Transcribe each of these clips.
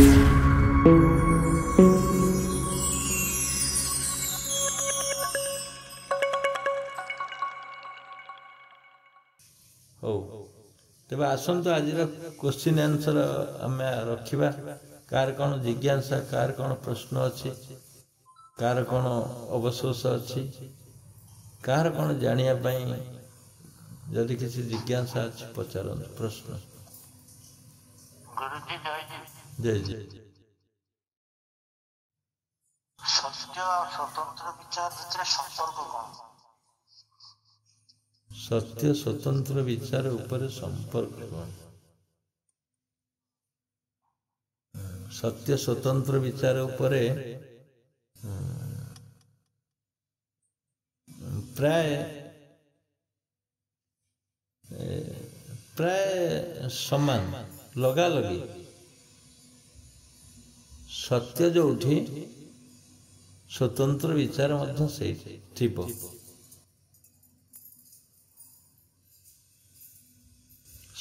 हो तेबे आसंतु आज क्वेश्चन आंसर आम रखा कार कौन जिज्ञासा कार कौन प्रश्न अच्छी कार कौन अवशोष अच्छी कार कौन जानापी जदि किसी जिज्ञासा अच्छी पचार प्रश्न। जय जय सत्य और स्वतंत्र विचार भितर संपर्क कौन? सत्य स्वतंत्र विचार ऊपर संपर्क कौन? सत्य स्वतंत्र विचार ऊपर प्राय प्राय समान लगा लगी सत्य जो उठी स्वतंत्र विचार मध्य से थिब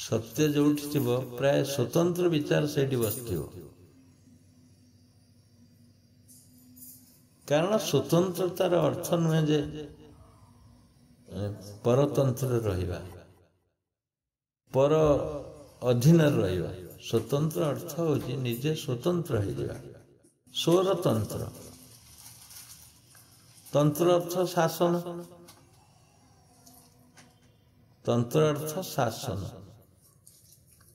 सत्य जो थिब प्राय स्वतंत्र विचार से बसथिब कारण स्वतंत्रतार अर्थ नुहे जे परतंत्र रहिबा पर अधीन रहिबा स्वतंत्र अर्थ होची निजे स्वतंत्र हो जावा स्वरतंत्र तंत्र अर्थ शासन तंत्र अर्थ शासन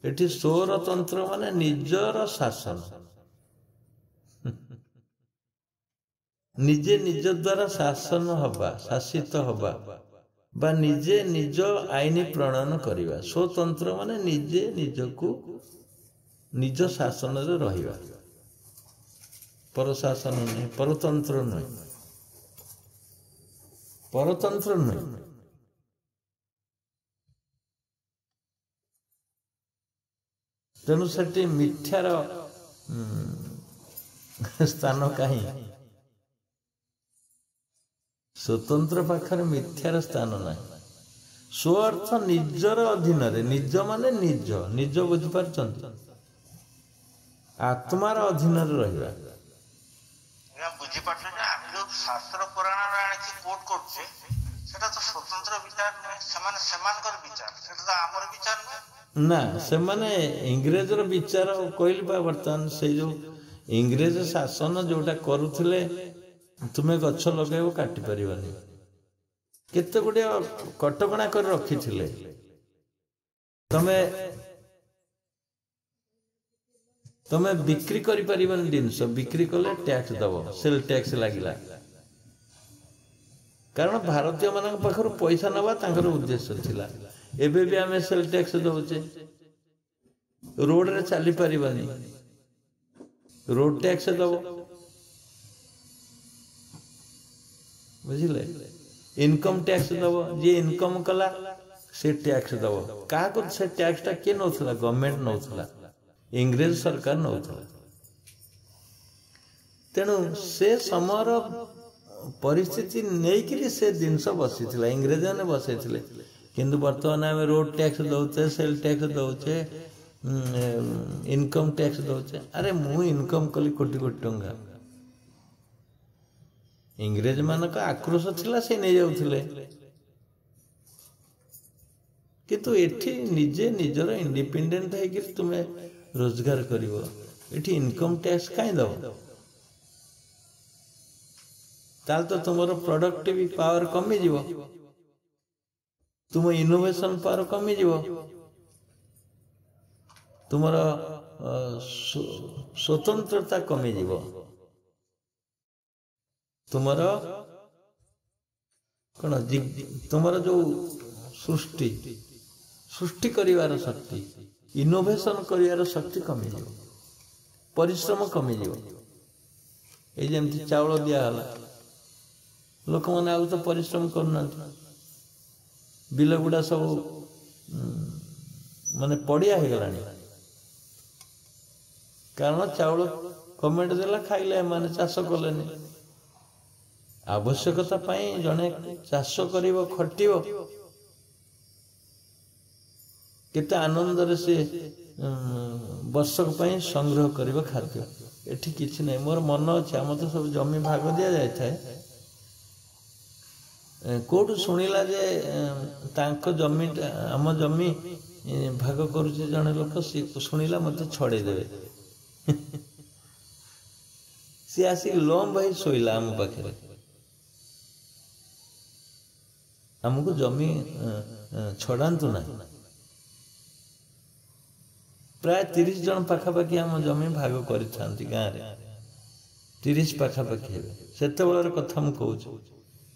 एठी स्वरतंत्र माने निजर शासन निजे निज द्वारा शासन हवा शासित हवा बा निजे निज आईन प्रणयन करवा स्वतंत्र माने निजे निजकू निज शासन रे रहिबा पर शासन नहीं परतंत्र नहीं परतंत्र नहीं तेणु से मिथ्यार स्थान कहीं स्वतंत्र पाखर मिथ्यार स्थान ना स्व अर्थ निजर अधीन निज माने निज निज बुझीपार आत्मार अधीन रहा शास्त्र पुराण कोट करछे सेटा तो स्वतंत्र विचार विचार सेटा तो आमर विचार ना से माने इंग्रेजर विचार कहली बर्तमान से जो इंग्रेज शासन जोटा करुले तुम्हें गछ लगे काटी पारिबानी केते गुड़े कटकणा कर रखी तमें बिक्री करि परिबन जिनस बिक्री कले टैक्स दब सेल टैक्स लागिला कारण भारतीय मान पाखर पैसा नवा तांकर उद्देश्य थिला एबे भी आमे सेल टैक्स दउचे रोड रे चली परिबानी रोड टैक्स दब बुझिले इनकम टैक्स दब जे इनकम कला से टैक्स दब का को से टैक्स टा के नउथला गवर्नमेंट नउथला इंग्रेज सरकार नउथला तेणु से समर परिस्थिति नहीं कि से जिनस बसी इंग्रेज ने बसई किंतु बर्तमान आम रोड टैक्स दौचे सेल टैक्स दौचे इनकम टैक्स दौचे अरे मु इनकम कली कोटी कोटी टंका इंग्रेज मान आक्रोश थिला से नहीं जाउथिले किंतु एठी निजे निजर इंडिपेंडेंट है कि तुम्हें रोजगार करिवो एठी इनकम टैक्स काई दो ताल तो तुमरो प्रोडक्टिव पावर कमी जीवो तुम इनोवेशन पावर कमी जीवो तुमरो स्वतंत्रता कमी जीवो तुमरो कौन तुमरो जो सृष्टि सृष्टि करिवार शक्ति इनोवेशन करिवार शक्ति कमी जीवो परिश्रम कमी जीवो ए जेमती चावल दिया हला लोक मैंने आउ तो परिश्रम करना बिल गुड़ा सब माने पड़िया हो गला कारण चाउल गवर्नमेंट देला खाइले माने चाष कले आवश्यकता पाई जने चाष करिवो खटिवो केते आनंद रे से ବର୍ଷକ ପାଇଁ ସଂଗ୍ରହ କରିବ ଖାଦ୍ୟ। ଏଠି କିଛି ନାହିଁ। ମୋର ମନ ଅଛି ଆମର ତ ସବୁ ଜମି ଭାଗ ଦିଆଯାଇଥାଏ। କୋଉଠୁ ଶୁଣିଲା ଯେ ତାଙ୍କ ଜମିଟା ଆମ ଜମି ଭାଗ କରୁଛି ଜଣେ ଲୋକ, ସିଏ ଶୁଣିଲା ମତେ ଛଡେଇଦେବେ। ସିଏ ଆସିକି ଲମ୍ବ ହେଇ ଶୋଇଲା ଆମ ପାଖରେ। ଆମକୁ ଜମି ଛଡାନ୍ତୁ ନାହିଁ। ପ୍ରାୟ 30 ଜଣ ପାଖାପାଖି ଆମ ଜମି ଭାଗ କରିଥାନ୍ତି ଗାଁରେ। 30 ପାଖାପାଖି ହେବେ। ସେତେବେଳର କଥା ମୁଁ କହୁଛି।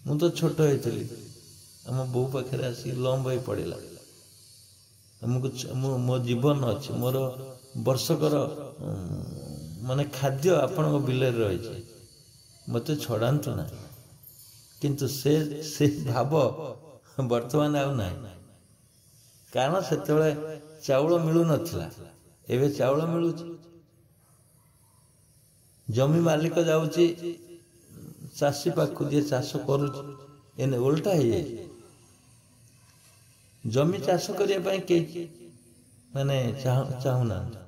ମୁଁ ତ ଛୋଟ ହେଇଥିଲି। ଆମ ବୋଉ ପାଖରେ ଆସିକି ଲମ୍ବ ହେଇ ପଡ଼ିଲା। ମୋ ଜୀବନ ଅଛି, ମୋର ବର୍ଷକର ମାନେ ଖାଦ୍ୟ ଆପଣଙ୍କ ବିଲରେ ରହିଛି, ମତେ ଛଡାନ୍ତୁ ନାହିଁ। କିନ୍ତୁ ସେ ଭାବ ବର୍ତ୍ତମାନ ଆଉ ନାହିଁ। କାରଣ ସେତେବେଳେ ଚାଉଳ ମିଳୁନଥିଲା, ଏବେ ଚାଉଳ ମିଳୁଛି। ଜମି ମାଲିକ ଯାଉଛି ଚାଷୀ ପାଖକୁ, ଯିଏ ଚାଷ କରୁଛି। ଏନେ ଓଲଟା ହେଇଯାଇଛି। ଜମି ଚାଷ କରିବା ପାଇଁ କେହି ମାନେ ଚାହୁଁନାହାନ୍ତି।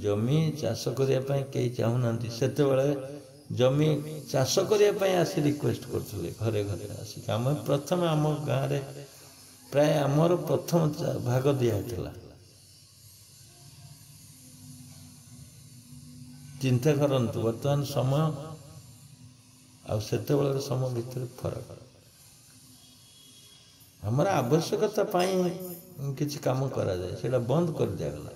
ଜମି ଚାଷ କରିବା ପାଇଁ କେହି ଚାହୁଁନାହାନ୍ତି। ସେତେବେଳେ ଜମି ଚାଷ କରିବା ପାଇଁ ଆସି ରିକ୍ୱେଷ୍ଟ କରୁଥିଲେ ଘରେ ଘରେ ଆସିକି। ଆମେ ପ୍ରଥମେ ଆମ ଗାଁରେ ପ୍ରାୟ ଆମର ପ୍ରଥମ ଭାଗ ଦିଆହେଇଥିଲା। ଚିନ୍ତା କରନ୍ତୁ ବର୍ତ୍ତମାନ ସମୟ ଆଉ ସେତେବେଳର ସମୟ ଭିତରେ ଫରକ। ଆମର ଆବଶ୍ୟକତା ପାଇଁ କିଛି କାମ କରାଯାଏ, ସେଇଟା ବନ୍ଦ କରିଦିଆଗଲା।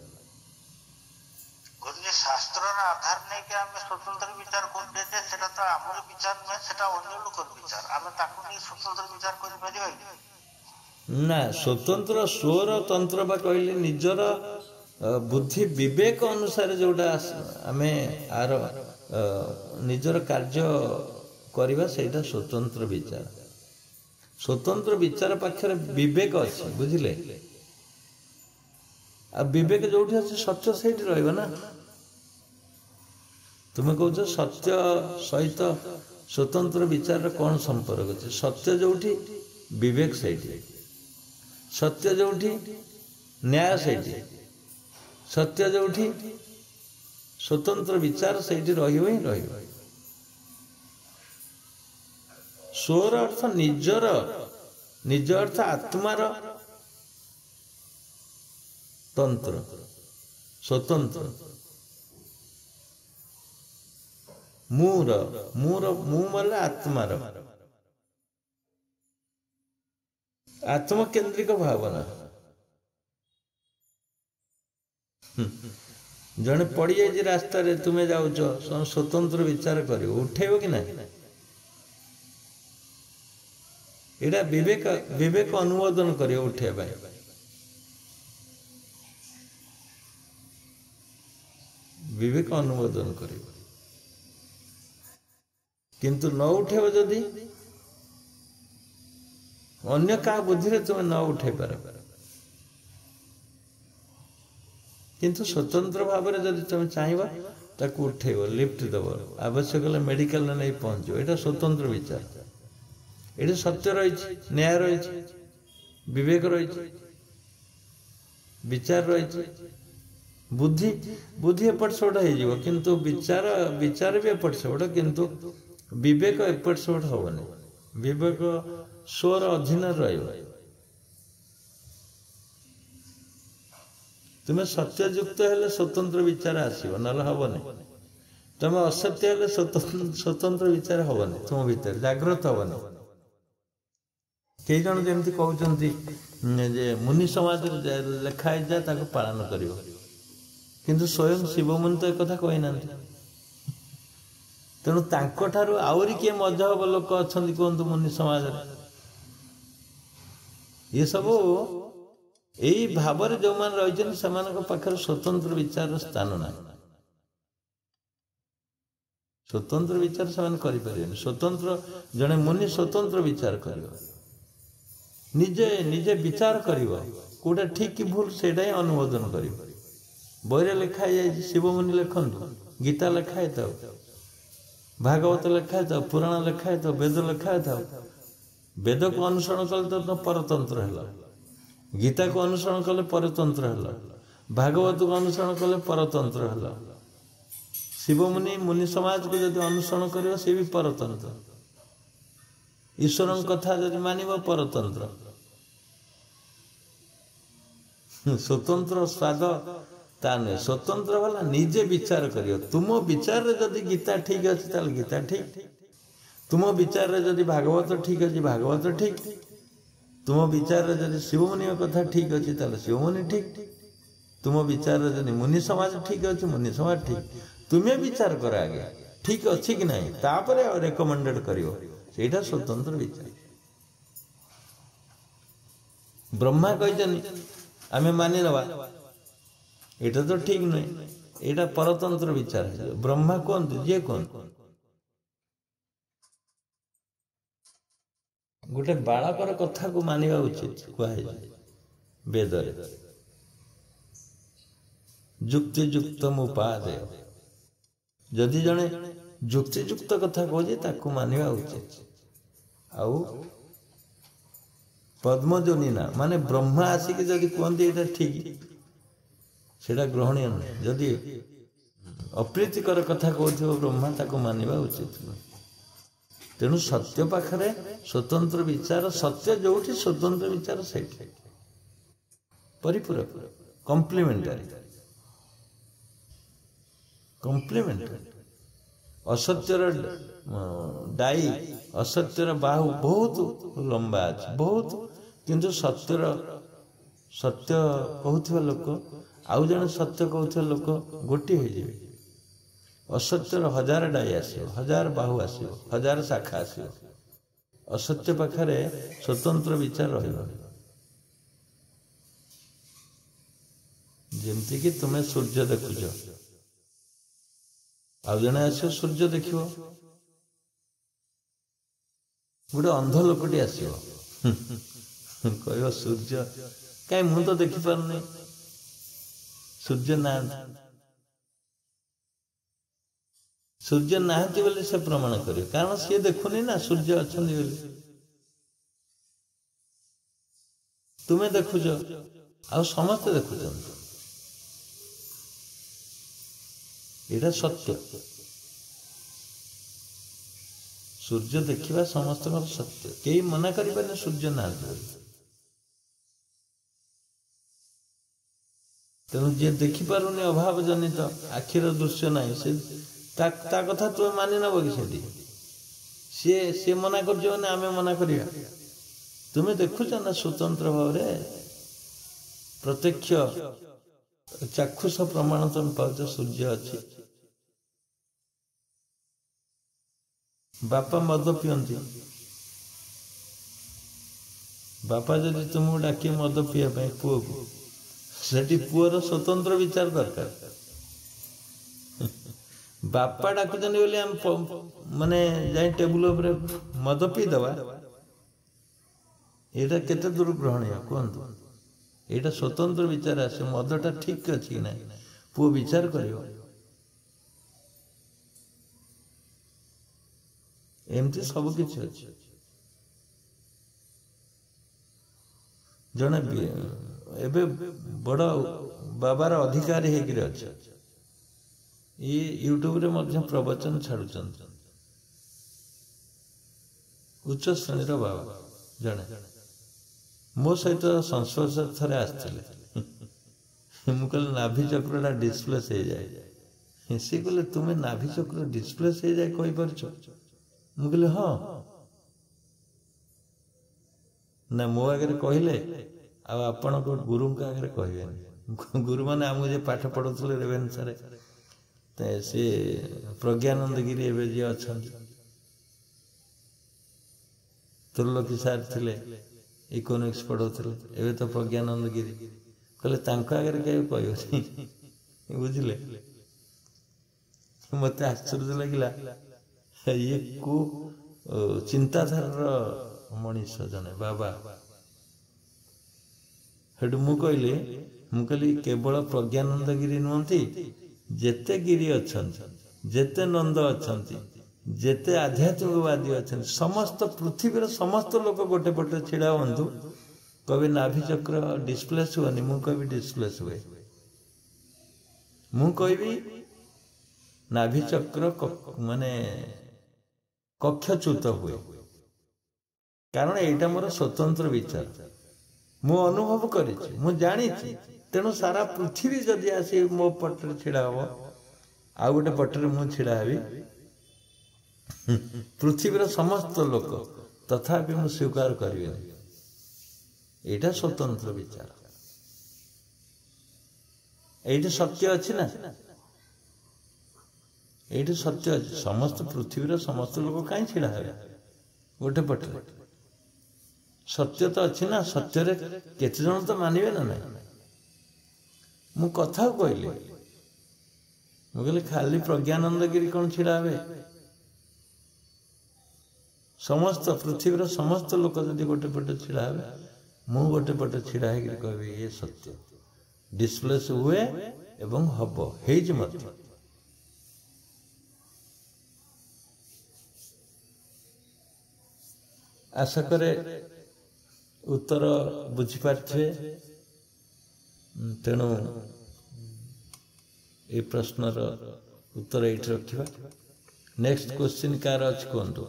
ଶାସ୍ତ୍ରର ଆଧାର ନେଇକି ଆମେ ସ୍ୱତନ୍ତ୍ର ବିଚାର କରୁଛେ ଯେ ସେଟା ତ ଆମର ବିଚାର ନୁହେଁ, ସେଟା ଅନ୍ୟ ଲୋକର ବିଚାର। ଆମେ ତାକୁ ନେଇ ସ୍ୱତନ୍ତ୍ର ବିଚାର କରିପାରିବା କି? ନା, ସ୍ୱତନ୍ତ୍ର ସ୍ୱର ତନ୍ତ୍ର ବା କହିଲେ ନିଜର ବୁଦ୍ଧି ବିବେକ ଅନୁସାରେ ଯୋଉଟା ଆମେ ଆର ନିଜର କାର୍ଯ୍ୟ କରିବା, ସେଇଟା ସ୍ୱତନ୍ତ୍ର ବିଚାର। ସ୍ୱତନ୍ତ୍ର ବିଚାର ପାଖରେ ବିବେକ ଅଛି, ବୁଝିଲେ? ଆଉ ବିବେକ ଯୋଉଠି ଅଛି ସତ୍ୟ ସେଇଠି ରହିବ ନା। ତୁମେ କହୁଛ ସତ୍ୟ ସହିତ ସ୍ୱତନ୍ତ୍ର ବିଚାରର କ'ଣ ସମ୍ପର୍କ ଅଛି? ସତ୍ୟ ଯୋଉଠି ବିବେକ ସେଇଠି, ସତ୍ୟ ଯୋଉଠି ନ୍ୟାୟ ସେଇଠି, ସତ୍ୟ ଯୋଉଠି ସ୍ୱତନ୍ତ୍ର ବିଚାର ସେଇଠି ରହିବ ହିଁ ରହିବ। ସ୍ୱର ଅର୍ଥ ନିଜର, ନିଜ ଅର୍ଥ ଆତ୍ମାର ତନ୍ତ୍ର, ସ୍ୱତନ୍ତ୍ର। ମୁଁ ବୋଲେ ଆତ୍ମାର, ଆତ୍ମକେନ୍ଦ୍ରିକ ଭାବନା। ଜଣେ ପଡ଼ିଯାଇଛି ରାସ୍ତାରେ, ତୁମେ ଯାଉଛ, ସ୍ୱତନ୍ତ୍ର ବିଚାର କରିବ, ଉଠେଇବ କି ନାହିଁ? ଏଇଟା ବିବେକ ଅନୁମୋଦନ କରିବ ଉଠେଇବା ପାଇଁ। ବିବେକ ଅନୁମୋଦନ କରିବ। କିନ୍ତୁ ନ ଉଠେଇବ ଯଦି, ଅନ୍ୟ କାହା ବୁଦ୍ଧିରେ ତୁମେ ନ ଉଠେଇ ପାର। କିନ୍ତୁ ସ୍ୱତନ୍ତ୍ର ଭାବରେ ଯଦି ତୁମେ ଚାହିଁବ ତାକୁ ଉଠେଇବ, ଲିଫ୍ଟ ଦେବ, ଆବଶ୍ୟକ ହେଲେ ମେଡିକାଲରେ ନେଇ ପହଞ୍ଚିବ। ଏଇଟା ସ୍ୱତନ୍ତ୍ର ବିଚାର। ଏଠି ସତ୍ୟ ରହିଛି, ନ୍ୟାୟ ରହିଛି, ବିବେକ ରହିଛି, ବିଚାର ରହିଛି। ବୁଦ୍ଧି ଏପଟ ସେପଟ ହେଇଯିବ, କିନ୍ତୁ ବିଚାର ବି ଏପଟ ସେପଟ, କିନ୍ତୁ ବିବେକ ଏପଟ ସେପଟ ହବନି। ବିବେକ ସ୍ୱର ଅଧୀନରେ ରହିବ। ତୁମେ ସତ୍ୟଯୁକ୍ତ ହେଲେ ସ୍ୱତନ୍ତ୍ର ବିଚାର ଆସିବ, ନହେଲେ ହବନି। ତୁମେ ଅସତ୍ୟ ହେଲେ ସ୍ୱତନ୍ତ୍ର ବିଚାର ହବନି, ତୁମ ଭିତରେ ଜାଗ୍ରତ ହବନି। କେହି ଜଣ ଯେମିତି କହୁଛନ୍ତି ଯେ ମୁନି ସମାଜରେ ଲେଖା ହେଇଯାଏ ତାକୁ ପାଳନ କରିବ, କିନ୍ତୁ ସ୍ୱୟଂ ଶିବ ମୁନି ତ ଏକଥା କହିନାହାନ୍ତି। ତେଣୁ ତାଙ୍କଠାରୁ ଆହୁରି କିଏ ମଜହବ ଲୋକ ଅଛନ୍ତି କୁହନ୍ତୁ ମୁନି ସମାଜରେ? ଇଏ ସବୁ ଏଇ ଭାବରେ ଯୋଉମାନେ ରହିଛନ୍ତି ସେମାନଙ୍କ ପାଖରେ ସ୍ୱତନ୍ତ୍ର ବିଚାରର ସ୍ଥାନ ନାହିଁ। ସ୍ୱତନ୍ତ୍ର ବିଚାର ସେମାନେ କରିପାରିବେନି। ସ୍ୱତନ୍ତ୍ର ଜଣେ ମୁନି ସ୍ୱତନ୍ତ୍ର ବିଚାର କରିବ, ନିଜେ ବିଚାର କରିବ, କୋଉଟା ଠିକ କି ଭୁଲ ସେଇଟା ହିଁ ଅନୁମୋଦନ କରିବ। ବହିରେ ଲେଖା ହେଇଯାଇଛି, ଶିବ ମୁନି ଲେଖନ୍ତୁ, ଗୀତା ଲେଖା ହେଇଥାଉ, ଭାଗବତ ଲେଖା ହେଇଥାଉ, ପୁରାଣ ଲେଖା ହେଇଥାଉ, ବେଦ ଲେଖା ହେଇଥାଉ, ବେଦକୁ ଅନୁସରଣ କଲେ ତ ପରତନ୍ତ୍ର ହେଲା। गीता को अनुसरण कले परतंत्र हल, भागवत को अनुसरण कले परतंत्र हल, शिव मुनि मुनि समाज को जब अनुसरण कर सी भी परतंत्र, ईश्वर कथा जब मानव परतंत्र, स्वतंत्र स्वाद ता नहीं, स्वतंत्र वाला निजे विचार करियो। तुम विचार रे जदि गीता ठीक अच्छे ताल गीता ठीक, तुम विचार रे जदि भागवत ठीक अच्छे भागवत ठीक, तुम विचार रे जदि शिवमुनि कथा ठीक अच्छे ताल शिवमुनि ठीक, तुम विचार रे जदि मुनि समाज ठीक अच्छे मुनि समाज ठीक। तुम्हें विचार कर आगे ठीक अच्छी कि नहीं, तापर रेकमेंडेड करियो, सेटा स्वतंत्र विचार। ब्रह्मा कहते आमे मानि नवा, एटा तो ठीक नहीं, एटा परतंत्र विचार है। ब्रह्मा कौन जे कौन गोटे बालकर कथा को मानिबा उचित कहे वेद रे, जुक्ति युक्तम उपादेय। जदि जने जुक्ति युक्त कथा कहे ताकू मानिबा उचित। आउ पद्मजोनी ना माने ब्रह्मा आसिक जदि कहते ये ठीक सेटा ग्रहणीय नहीं। जदि अप्रीतिकर कथा कहते ब्रह्मा ताको मानिबा उचित। तेणु सत्य पाखरे स्वतंत्र विचार, सत्य जोठी स्वतंत्र विचार सेठी परिपूरक कम्प्लीमेंटारी कम्प्लीमेंटारी। असत्यर डाई असत्यर बाहु बहुत लंबा अच्छे बहुत, किंतु सत्यर सत्य कहूथिबा लोक आउ जने सत्य कहूथिबा लोक गोटी हो जाए। असत्यर हजार डाई आसियो, हजार बाहु आसियो, हजार शाखा आसियो। असत्य पाखरे स्वतंत्र विचार रहिबो। जेमती कि तुम्हें सूर्य देखुछ, आउ जने आसियो सूर्य देखियो, गोटे अंध लोकटी आसियो कह सूर्य कहीं मु तो देखी पारनी, सूर्य ना सूर्य नाहती बोले से प्रमाण करे, कारण सी देखुनी ना सूर्य अच्छा बोली। तुम्हें देखुच आ समस्त देखुच, एटा सत्य। सूर्य देखा समस्त सत्य, कई मना करें सूर्य ना। तेणु जे देखिपारुनी अभाव जनित आखिर दृश्य ना से ता कथा तुम मानि नब कि सी मना कर आमे मना करिया। तुम्हें देखुच ना स्वतंत्र भाव प्रत्यक्ष चाक्षुष प्रमाण तुम पाच सूर्य अच्छी। बापा मद पियंती, बापा जदि तुमको डाके मद पीवा पुओ को, सेठी पुअर स्वतंत्र विचार दरकार। बापा डाकुचन बोली आम माने जाई टेबुल उपरे मद पी दवा, एटा केते दूर ग्रहणीय कहतु। एटा स्वतंत्र विचार आसे, मदटा ठीक अच्छी कि ना पुओ विचार करियो। एमती सब किछि अछि। जने एबे बड़ बाबार अधिकारी हेकरे अछि, ये यूट्यूब रे मध्य प्रवचन छाड़ुचन। उच्च श्रेणी बाबा जने मो सहित संस्पर्श थरे आसथिले। मु कहले नाभि चक्रटा डिस्प्लेस हो जाए। सी कहले तुम्हें नाभि चक्र डिस्प्लेस हो जाए कहि परछो? मु कहले हाँ ना, मो आगे कहले आपण गुरु आगे कहे। गुरु मैंने आमको जे पाठ पढ़ुले रेवेन्सा सी प्रज्ञानंद गिरी एवं जी अच्छा त्रिलोकी सार थे इकोनॉमिक्स पढ़ाते, एवं तो प्रज्ञानंद गिरी कहले आगे कह बुझे। मत आश्चर्य लगिला ये को चिंताधार मनीष जने बाबा। हेटु मु कहली केवल प्रज्ञानंद गिरी नुहति, जेते गिरी अच्छा, जेते नंद अच्छा, जेते आध्यात्मिकवादी अच्छा, समस्त पृथ्वी समस्त लोक गोटे पटे छिड़ा हूँ कभी नाभि चक्र डिस्प्लेस हुआ नहीं, कभी डिस्प्लेस हुए। मु कहबी नाभि चक्र माने कक्षच्युत हुए, कारण एटा मोर स्वतंत्र विचार, मु अनुभव करिछि, मु जानिछि। तेणु सारा पृथ्वी जदि आसी मो पटरे छिड़ा हबो, आ गोटे पटरे मु छिड़ा हेबी, पृथ्वीर समस्त लोक तथापि मु स्वीकार करिबेनि। एटा स्वतंत्र विचार, एटा सत्य अछि ना, एटा सत्य अछि। समस्त पृथ्वीर समस्त लोक काई छिड़ा हेबे गोटे पटरे? सत्य तो अच्छी ना, सत्य रे केते जन तो मानिबे ना नहीं। मु कथा कहली, मु कहली खाली प्रज्ञानंद गिरी कौन छिड़ा हेबे? समस्त पृथ्वीर समस्त लोक जदि गोटे पटे छिड़ा हेबे, मु गोटे पटे छिड़ा हे कहबी ये सत्य, डिस्प्लेस हुए एवं हब हेज मत। आशा करे उत्तर बुझिपारे। तेणु ये प्रश्नर उत्तर ये रखा। नेक्स्ट क्वेश्चन कार अच्छी कहतु।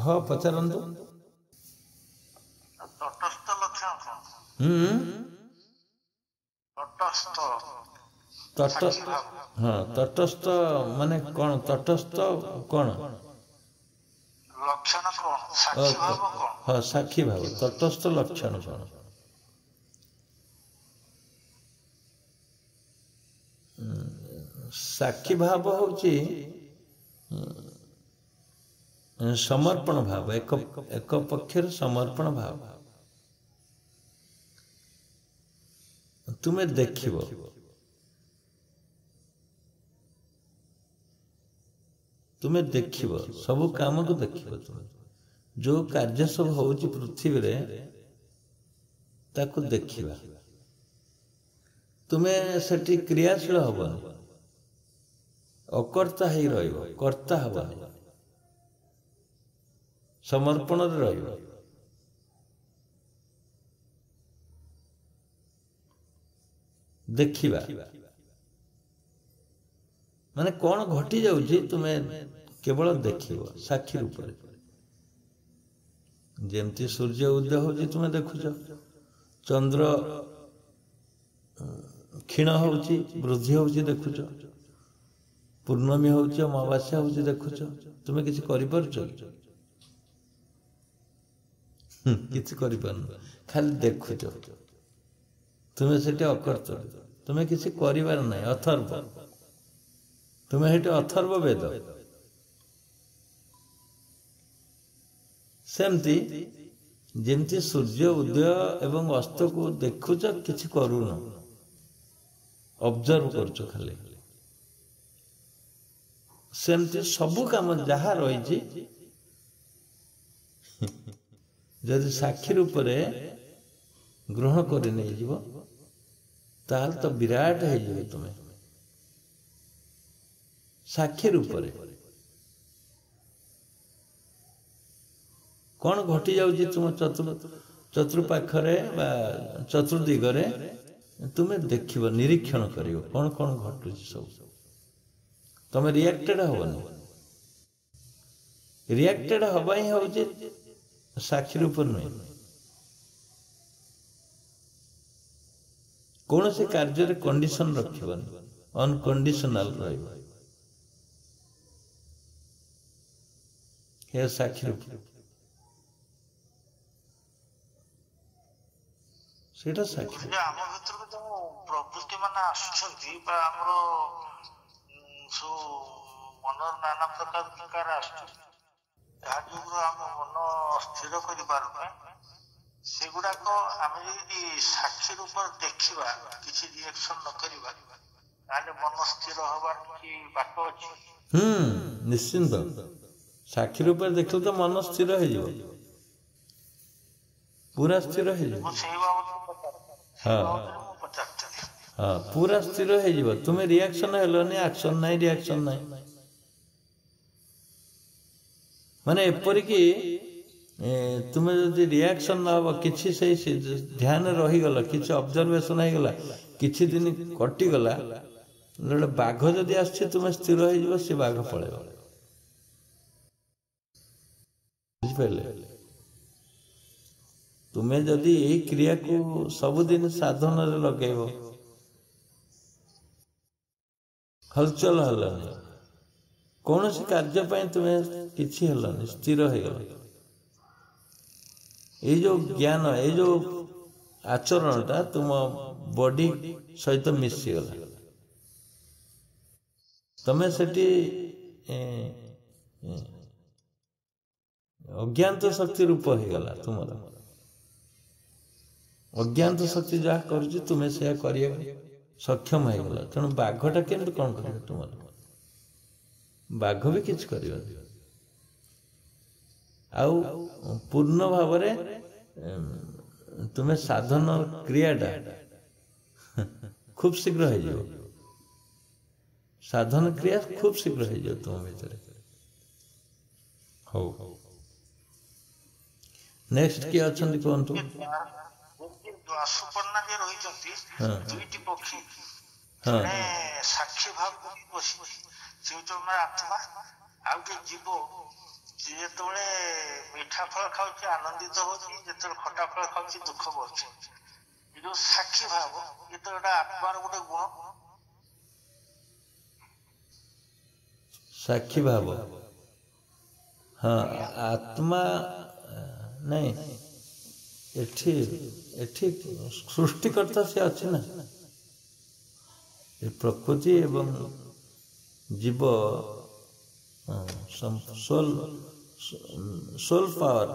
हाँ पचारतु। हाँ तटस्थ माने कौन? तटस्थ कौन लक्षण कौन? साक्षी भाव कौन? हाँ साक्षी भाव। तटस्थ लक्षण कौन? साक्षी भाव होची समर्पण भाव, एक पक्षर समर्पण भाव। तुम्हें देखिबो, तुम्हें देखिबो सबु काम को देखिबो। तुम्हें जो कार्य सब होची पृथ्वी रे ताको देखिबा। तुम्हें सेठी क्रियाशील हबनी, अकर्ता ही रहिबो, कर्ता हबनी, समर्पण रे रहिबो। देखिबा माने कौन घटी जाउची तुम्हें केवल देखिबो साक्षी रूप रे। जेमती सूर्य उदय होची तुम्हें देखुछ, चंद्र क्षीण होची वृद्धि होची देखुछ, पूर्णमी होची अमावास्या होची देखुछ। तुम्हें किसी करि पारुछ? किसी करि पारन, खाली देखुछ। तुम्हें सेठी अकर्ता, तुम्हें किसी करिवार नहीं। अथर्व, तुम्हें हेटे अथर्व वेद। सेमती जेमती सूर्य उदय एवं अस्त को देखुच, किछि करून, ऑब्जर्व करूच खाली। सेमती सबु काम जहा रही जदि साक्षी रूप रे ग्रहण कर नहीं जीव, ताल तो विराट है जीव। तुम्हें साक्षी रूप रे कौन घटी जाउची तुम चतुर्पाखरे बा चतुर्दिगरे, तुम्हें देखिबो, निरीक्षण करियो कौन कौन घटुची सब। तुम्हें रिएक्टेड हबनी, रिएक्टेड हबा ही होची साक्षी रूप नहीं। कौन से कार्य रे कंडीशन रखिबनी, अनकंडीशनल रहिबो। हे साक्षी रूप सेटा साक्षी। आम भीतर जो प्रवृत्ति माने आसुछंती बा हमरो सो मनर नाना प्रकार विकार आसुछ, जहाँ जो आम मन स्थिर करि पारुबा, सेगुडा को आमे यदि साक्षी रूप देखिबा, किछि रिएक्शन न करिबा, ताले मन स्थिर होबार कि बाट अछि? निश्चिंत। साक्षी रूप देखल तो मन स्थिर हो जाओ, पूरा स्थिर हो जाओ। हाँ हाँ पूरा स्थिर हो जाओ। तुम्हें रिएक्शन हेलो नहीं, एक्शन नहीं, रिएक्शन नहीं, माने एपरिक तुम्हें जदि रिएक्शन न हो किसी से ध्यान रहीगला किसी ऑब्जर्वेशन हो गला किछि दिन कटिगला गोटे बाघ जदि आछि तुम्हें स्थिर हो सी बाघ पड़े बुझिपारे तुम्हें जदि यही क्रिया को सबुदिन साधन लगेब हलचल हलानी कौन सी कार्य तुम्हें किसी हलानी स्थिर हो गला ये जो ज्ञान ये जो आचरणटा तुम बॉडी सहित मिसीगला तमें सेठी अज्ञात शक्ति रूप हो गला तुम अज्ञात शक्ति जहाँ कर तुम्हें से सक्षम हो गला तेणु बाघटा केमती कौन कर तुम बाघ भी किछ कर पूर्ण भाव तुम्हें साधन क्रियाटा खूब शीघ्र हो साधन क्रिया खूब शीघ्र हो तुम भीतर हो नेक्स्ट किए अच्छा कहतु सुपर्णा जे रही दुईटी पक्षी साक्षी भाव बसी आत्मा आउ जीव जो मीठा फल खाऊँ आनंदित हो खटा फल खाऊँ दुख पाँच जो साक्षी भाव ये तो आत्मार गोटे गुण साक्षी भाव हाँ आत्मा नहीं एठी एठी सृष्टिकर्ता से अच्छे ना प्रकृति एवं जीव सोल पावर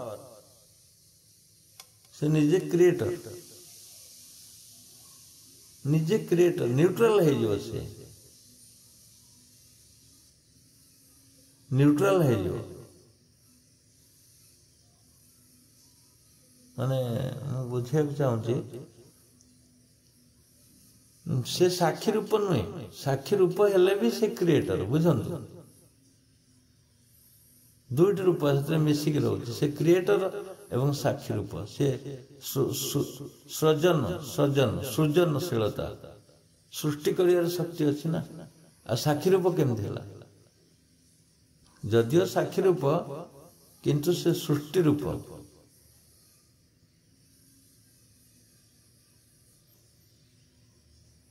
से निजे क्रिएटर न्यूट्रल है जो से न्यूट्रल है जो माने बुझे चाहूँगी से साक्षी रूप नुहे साक्षी रूप हेले भी से क्रिएटर बुझंतु दुईट रूप मिसिक रोचे से क्रिएटर एवं साक्षी रूप से सृजन सृजन सृजनशीलता सृष्टि कर शक्ति अच्छी ना आ साक्षी रूप केमती है जदियो साक्षी रूप किंतु से सृष्टि रूप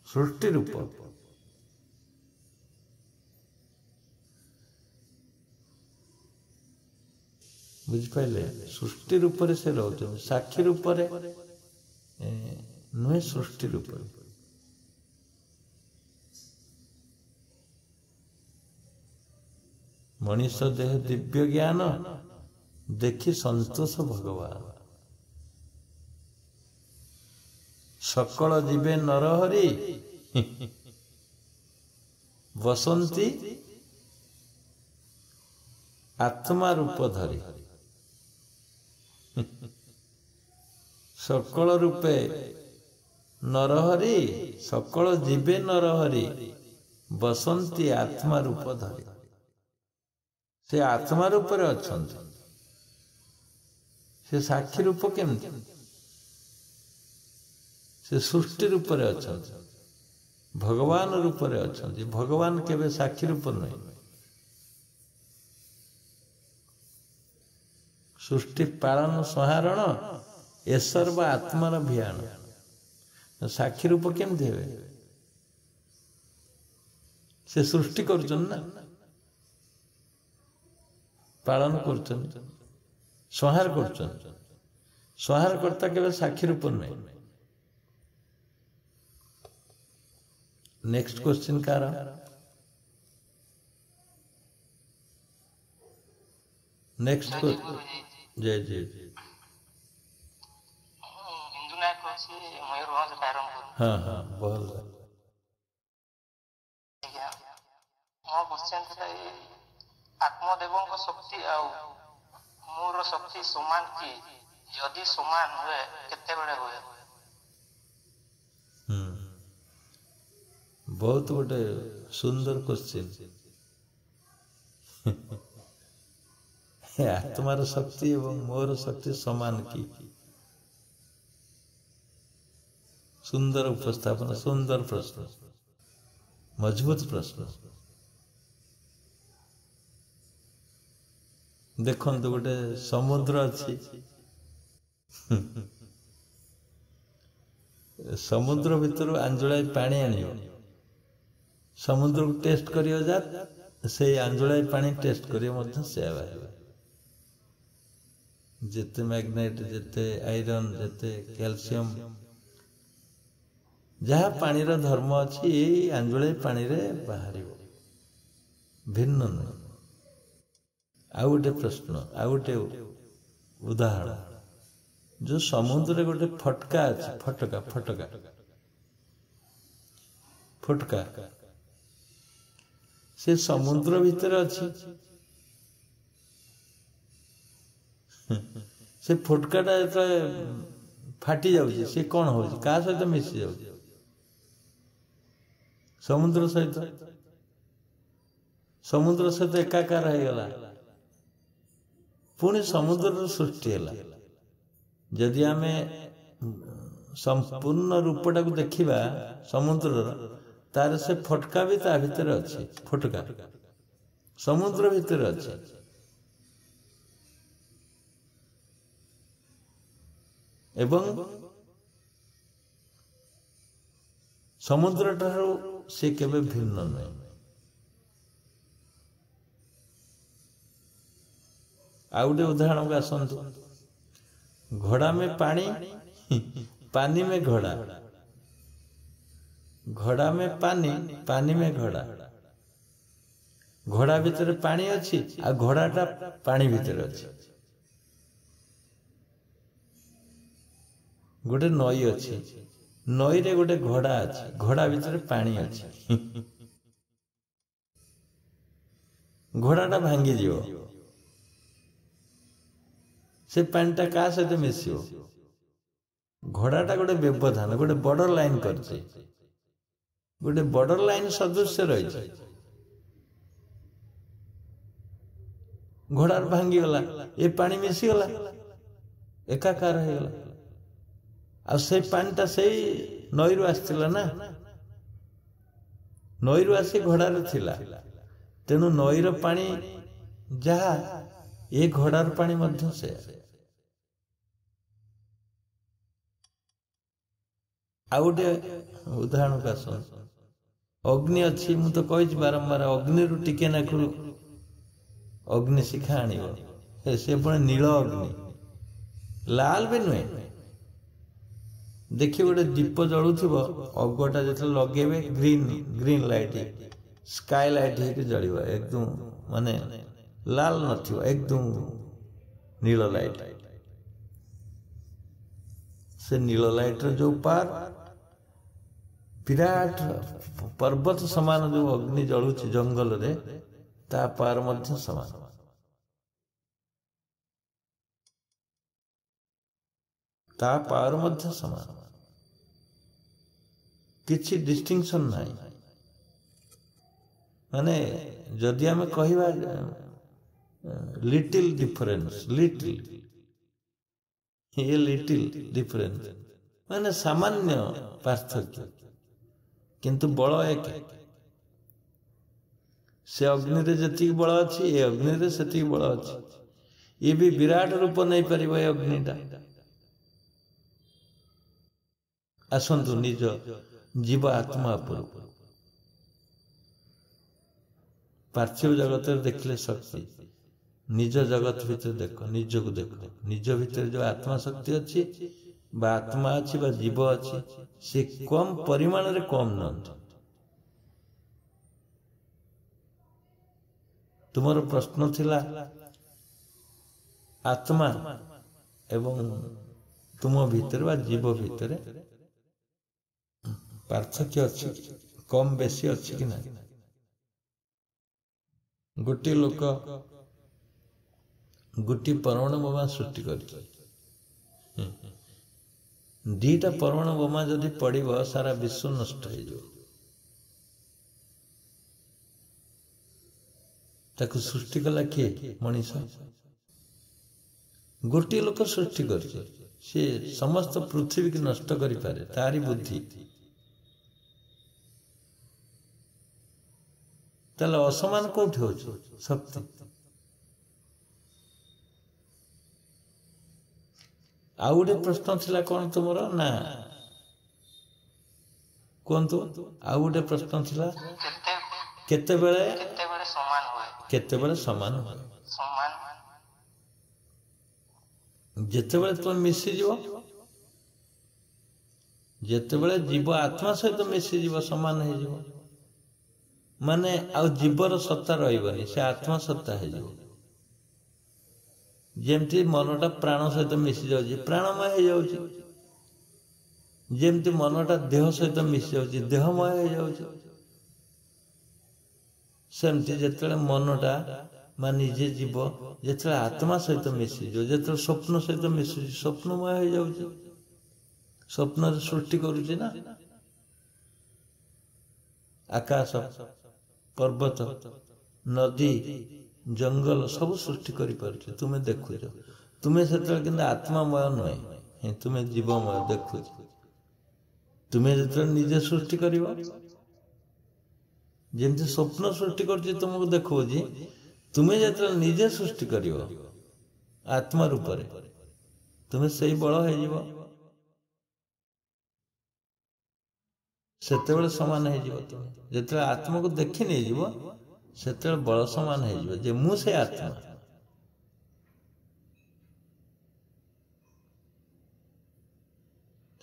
सृष्टि रूप बुझिपारे सृष्टि रूप से रोच साक्षी रूप नुहे सृष्टि रूप मनीष देह दिव्य ज्ञान देखी संतोष भगवान सकल जीवे नरहरि बसंती आत्मा रूप धरी सकल रूपे नरहरि सकल जीवे नरहरि बसंती आत्मा रूप धरी से आत्मा रूप से साक्षी रूप केमती से सृष्टि रूप भगवान रूप भगवान केवे साक्षी रूप नहीं सृष्टि पालन संहारण ए सर्व आत्मार भियान साक्षी रूप केमती हे से सृष्टि कर पालन कर संहार कर संहार करता केवल साक्षी रूप नहीं नेक्स्ट क्वेश्चन कार नेक्स्ट जय जय हाँ हाँ बोल आत्मदेव शक्ति मोर शक्ति समान की यदि समान हुए केते बेले हुए बहुत गोटे सुंदर क्वेश्चन आत्मार शक्ति एवं मोर शक्ति समान की? सुंदर उपस्थापन, सुंदर प्रश्न, मजबूत प्रश्न। देखो गोटे समुद्र अच्छी, समुद्र भितर आंजुलाए पानी आन, समुद्र को टेस्ट करियो जा से आंजुलाए पानी टेस्ट करियो से जेते मैग्नेट, जेते आयरन, जेते कैल्शियम, जहाँ पानीर धर्म अच्छी ये आंजुलाए पानी रे बाहर भिन्न नहीं। आउ गोटे प्रश्न, आउ गोटे उदाहरण, जो समुद्र गोटे फटका अच्छी, फटका फटका फटका से समुद्र भीतर अच्छी, से फटकाटा जो फाटी जाऊँ से कौन हो क्या सहित मिसी जाऊँ? समुद्र सहित, समुद्र सहित एकाकार हो गला, पुणी समुद्र सृष्टि है। जदि आमे संपूर्ण रूपटा को देखिबा समुद्र तार से फटका भी ता भीतर अच्छे, फटका समुद्र भीतर अच्छे। एवं समुद्र ठारू से केबे भिन्न नहीं। आउ गोटे उदाहरण को आसतु, घोड़ा में पानी, पानी में घोड़ा, घोड़ा में पानी, पानी में घोड़ा, घोड़ा भीतर पानी अच्छी आ घोड़ाटा पानी भीतर अच्छी। गोटे नई अच्छी, नई रे गोटे घोड़ा अच्छी, घोड़ा भीतर पानी अच्छी, घोड़ाटा भांगी जीव, से पानीटा क्या सहित मिसियो? घोड़ाटा गोटे व्यवधान, गोटे बॉर्डर लाइन करছে, गोटे बॉर्डर लाइन सदृश रही। घोड़ा भांगी गला, ये पानी मिसी गला, एकाकार हो गला। आ से पानीटा से नई रु आसला ना, नई रु आसी घोड़ार थिला, तेणु नईर पानी जहा ये घोड़ार पानी मध्य से। आ गोटे उदाहरण का सुन, अग्नि अच्छी, मु तो कही बारंबार, अग्नि रु टिके नाकु अग्नि शिखा आनिब, से पुणे नील अग्नि, लाल भी नुहे। देखिए गोटे दीप जलुथिबो, अगटा जो लगेबे green green light, sky light है जलिबो, एकदम माने लाल नथिबो, एकदम नील लाइट। से नील लाइट जो पार विराट पर्वत समान जो अग्नि जलुची जंगल रे, ता पार मध्य समान, ता पार मध्य समान, किछि डिस्टिंक्शन नहीं। माने जदि आमे कहिबा लिटिल डिफरेंस, लिटिल, ये लिटिल डिफरेंस माने सामान्य पार्थक्य, किंतु बल एक। से अग्नि रे जति बल अच्छी, ये अग्नि रे सेति बल अच्छी। ये भी विराट रूप नहीं पारिबो ये अग्निटा। आसंतु निज जीव आत्मा उपर, पार्थिव जगत देखले शक्ति, निज जगत भीतर देखो, निज को देखो, निज भीतर जो आत्मा शक्ति अच्छी बा आत्मा अच्छी बा जीव अच्छी, से कम परिमाण रे कम न। तुमर प्रश्न थिला आत्मा एवं तुम भीतर बा जीव भीतर पार्थक्य अच्छी, कम बेसी अच्छी कि ना? गोटे लोक गोटे परमाणु बोमा सृष्टि कर, दीटा परमाणु बोमा जदि पड़िबो सारा विश्व नष्ट हो जाए। ताकु सृष्टि कला किए? मनीष। गोटे लोक सृष्टि कर समस्त पृथ्वी की नष्ट करि पारे तारी बुद्धि ताले असमान कोठी होछ शक्ति आउ गोटे प्रश्न थिला कोन तुमर ना कोंतु आउ गोटे प्रश्न थिला केते बेले समान हुए जेते बेले तुम मिसी जीव जेते बेले जीव आत्मा सहित मिसी जीव समान है जीव माने आउ जीवर सत्ता रहिबनी से आत्मा सत्ता है जीव जेमती मनटा प्राण सहित मिसी जाउची प्राणमय हो जाउची जेमती मनटा देह सहित मिसी जाउची देहमय हो जाउची सेमती जेतले मनटा मा निजे जीव जेतले आत्मा सहित मिसी जो जेतले स्वप्न सहित मिसी स्वप्नमय हो जाउची स्वप्न सृष्टि करूची ना आकाश पर्वत नदी जंगल सब सृष्टि करि पारुछ तुमे देखुछ तुमे सेतले किंतु आत्मामय नय तुमे जीवमय देखुछ तुमे जेतले निजे सृष्टि करिवो जेमती स्वप्न सृष्टि करछि तुमको देखो जी तुमे जेतले निजे सृष्टि करिवो आत्मा रूप रे तुमे सही बळ हे जीवो सेतेबेले समान हे जीवो तुमे जेतले आत्मा को देखि नै जीवो सेते बल समान है जे मु से आत्मा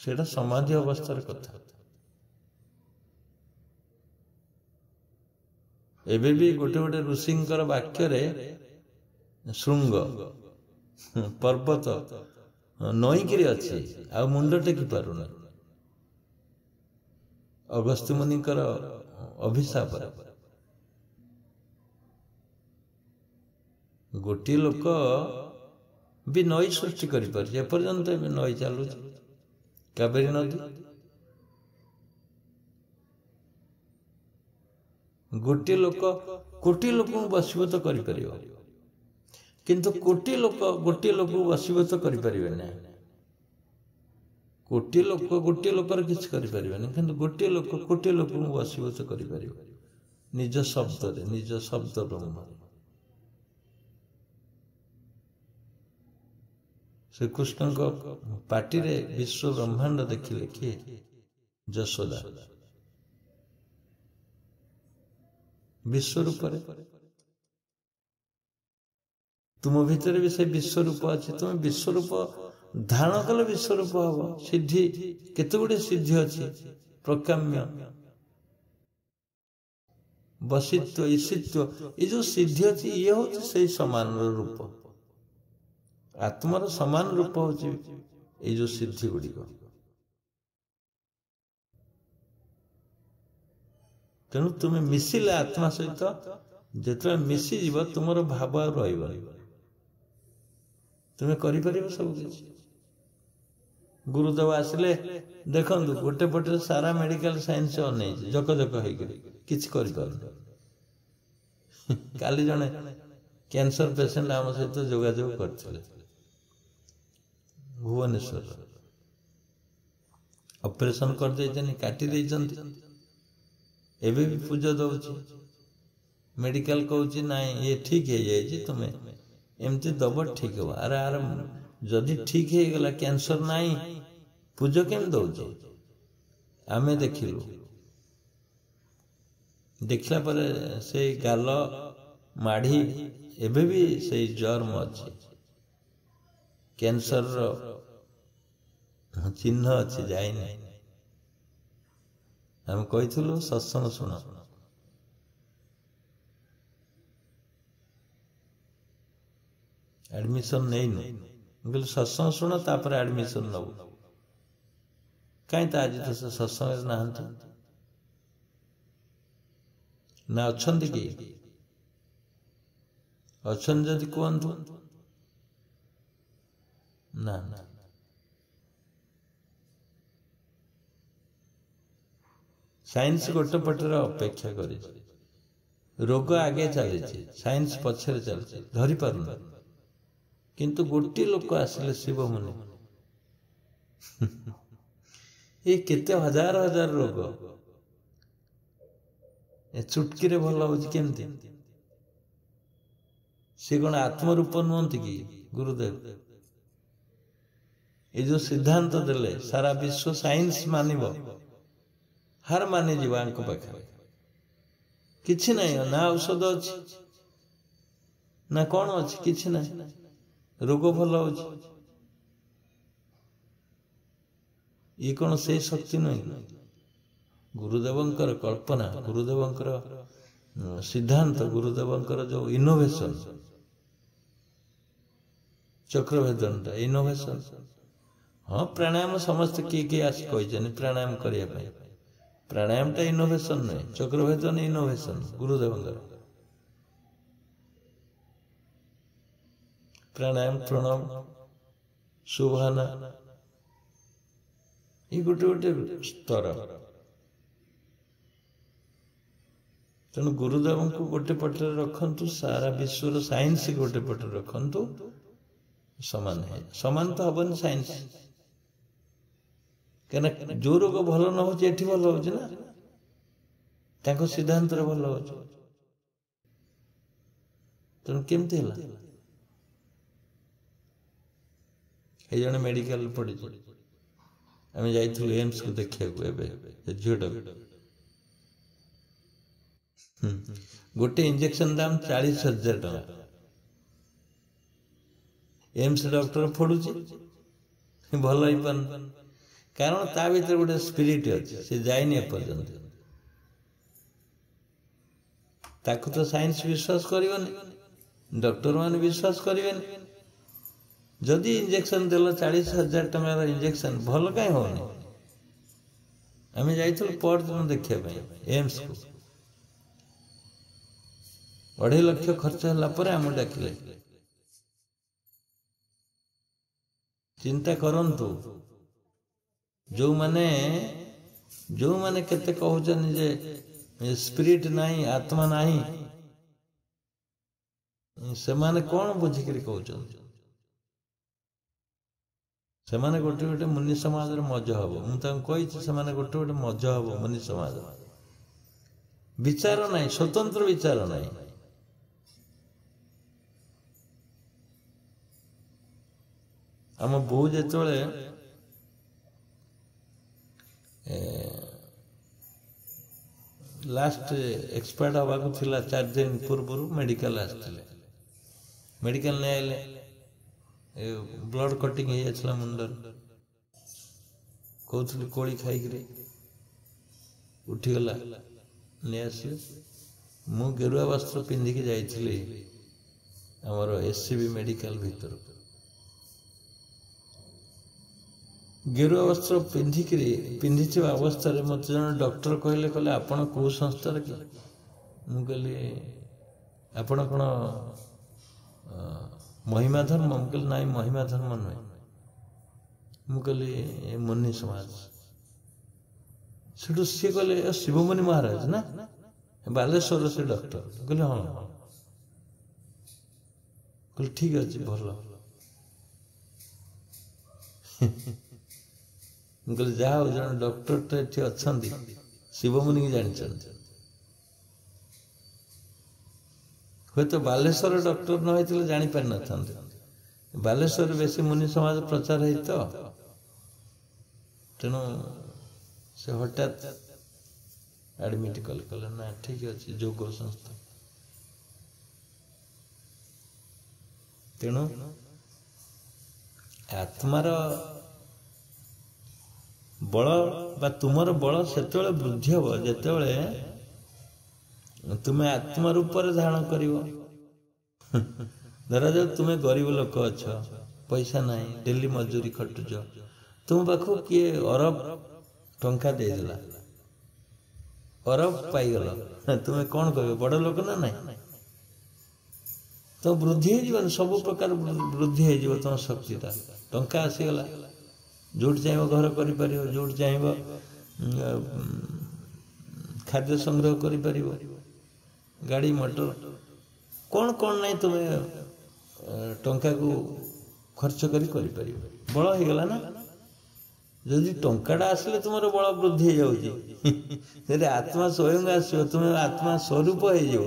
सेटा समाधि अवस्थार कथा एबे भी गोटे गोटे ऋषिंकर वाक्य रे शृंग पर्वत नईकरी अच्छी आ मुंड टेकी पारुना अगस्त्य मुनिकर अभिशाप गोटे लोक भी नई सृष्टि करपर्यंत नई चलु कावेरी नदी गोटे लोक कोटी लोक बसीभूत कर किंतु कोटी लोक गोटे लोक बसीभूत करें कोटी लोक गोटे लोकर किसी करें किंतु गोटे लोक कोटी लोक बसीभूत कर निज शब्द निज शब्द ब्रह्म श्रीकृष्ण को पार्टी रे विश्व ब्रह्मांड देखिले किए जशोदा विश्व रूप तुम भीतर भी से विश्व रूप अच्छे तुम विश्व रूप धारण कले विश्व रूप हम सिद्धि केते गुडे सिद्धि अच्छी प्रकाम्य वसित्व ईशित्व ये जो सिद्धि अच्छी ये हूँ से समान रूप आत्मार समान रूप होची ये जो सिद्धि गुड़िक तेणु तुम्हें मिसिले आत्मा सहित जिते मिसी जीव तुम भाव तुम्हें कर सब किसी गुरुदेव आसिले देखु गोटे पटे सारा मेडिकल साइंस अनै जक जक हो काली जने कैंसर पेशेंट आम सहित जोगाजोग करते भुवनेश्वर ऑपरेशन कर देइछन काटी देइछन एबे भी पूजा दउछि मेडिकल कहउछि नाही ये ठीक है जाइछि तुमे एमती दब ठीक हो अरे आर जदि ठीक है गला कैंसर नाही पूजा केम दउछि आमे देखिलु देखला पर से गाल माढ़ी एबे भी से जर्म अछि कैंसर चिन्ह अच्छी जाए हम कही सत्संग शुण एडमिशन नहीं सत्संग शुण तापर एडमिशन नबू कहीं तो आज तो सत्संग नहांती ना अच्छंती कि अच्छन जदि कहतु ना ना साइंस गोटे पटर अपेक्षा कर रोग आगे चली साइंस पछरे चलती धरी पार किंतु गोटे लोक आसिले शिव मुनि ये केते हजार हजार रोग चुटकी रे भल हो केमती सी कौन आत्मरूप नुहति कि गुरुदेव ये जो सिद्धांत देले सारा विश्व साइंस मानिब हार मानि जीवा पाखे किछि नहीं ना औषध अच्छी ना कौन अच्छी किछि नहीं रोग भल हो ये कौन से शक्ति नहीं गुरुदेवंकर कल्पना गुरुदेवंकर सिद्धांत गुरुदेवंकर जो इनोवेशन चक्रभेदन इनोवेशन हाँ प्राणायाम समस्त किए आस प्राणायाम करने प्राणायाम टा इनोवेशन नहीं चक्रभेदन इनोवेशन गुरुदेवंकर प्राणायाम प्रणव सुभाना ये गोटे गोटे स्तर तेणु गुरुदेव को गोटे पटे रखु सारा विश्वर साइंस गोटे पटे रखु समान है समान तो हबन साइंस क्या जो रोग भल न हो भल हो सिद्धांत भल हो तेणु केमती है जन मेडिकल पढ़ी आम जाइलु एम्स को देखा झीटा गोटे इंजेक्शन दाम 40,000 टका एम्स डॉक्टर फोड़ुची भल हो पान कारण ता भीतर गोटे स्पिरिट अच्छे से जाइनि एपर्यंत ताकू तो साइंस विश्वास करबनी डॉक्टर मान विश्वास करेंगे जदि इंजेक्शन देल 40,000 टकर इंजेक्शन भल कहीं होनी आम जाइलु परदिन देखापी एम्स को 2.5 लाख खर्च है आम डाकिले चिंता करंतु जो माने केते कहउछन जे स्पिरिट नहीं आत्मा नहीं से माने कौन बुझिकरी कहउछन से माने गोटे गोटे मुनि समाज मज हम मुझे कही से माने गोटे गोटे मज हम मुनि समाज विचार नहीं स्वतंत्र विचार नहीं आम बो जो लास्ट एक्सपायर्ड हवा को थिला 4 दिन पूर्व मेडिकल आसते मेडिकल नहीं आइले ब्लड कटिंग हो जाता मुंडर कहते कोड़ी खाई उठीगला नहीं आस मु गेरुआ वस्त्र पिंधिकी जाइली आमर एससीबी मेडिकल भीतर गेरुआ वस्त्र पिंधि अवस्था मत जन डॉक्टर कहले कहले आपण को संस्थार कि मुझे आपण कौन महिमा धर्म मुझे ना महिमा धर्म नुहे मुझे मुनि समाज से सी कहले शिवमुनि महाराज ना बालेश्वर से डॉक्टर कहले हाँ कहले ठीक अच्छे भल कहले जहाँ जन डॉक्टर तो ये अच्छा शिवमुनि की जानते हे तो बालेश्वर डॉक्टर न होते जापार न बालेश्वर बेसी मुनि समाज प्रचार है तो तेणु से हठात एडमिट कले ना ठीक अच्छे जोग संस्था तेणु आत्मार बल बा तुमर बल से वृद्धि हम जिते तुम्हें आत्मा रूप धारण कर धरा जाओ तुम्हें गरीब लोक अच्छ पैसा नहीं डेली मजूरी खटुच तुम पाखु किए अरब टंका देदेला अरब पाईगल तुम्हें कौन कह बड़ लोक ना नहीं तो वृद्धि हो सब प्रकार वृद्धि हो तुम शक्तिटा टंका आसीगला जोट चाहे घर कर जोट चाहे खाद्य संग्रह कर गाड़ी मोटर कौन कौन नहीं तुम्हें टंका को खर्च करी बल हो गला ना जदि टंकाटा आसले तुम बल वृद्धि हो जाऊँगी आत्मा स्वयं आसो तुम आत्मा स्वरूप हो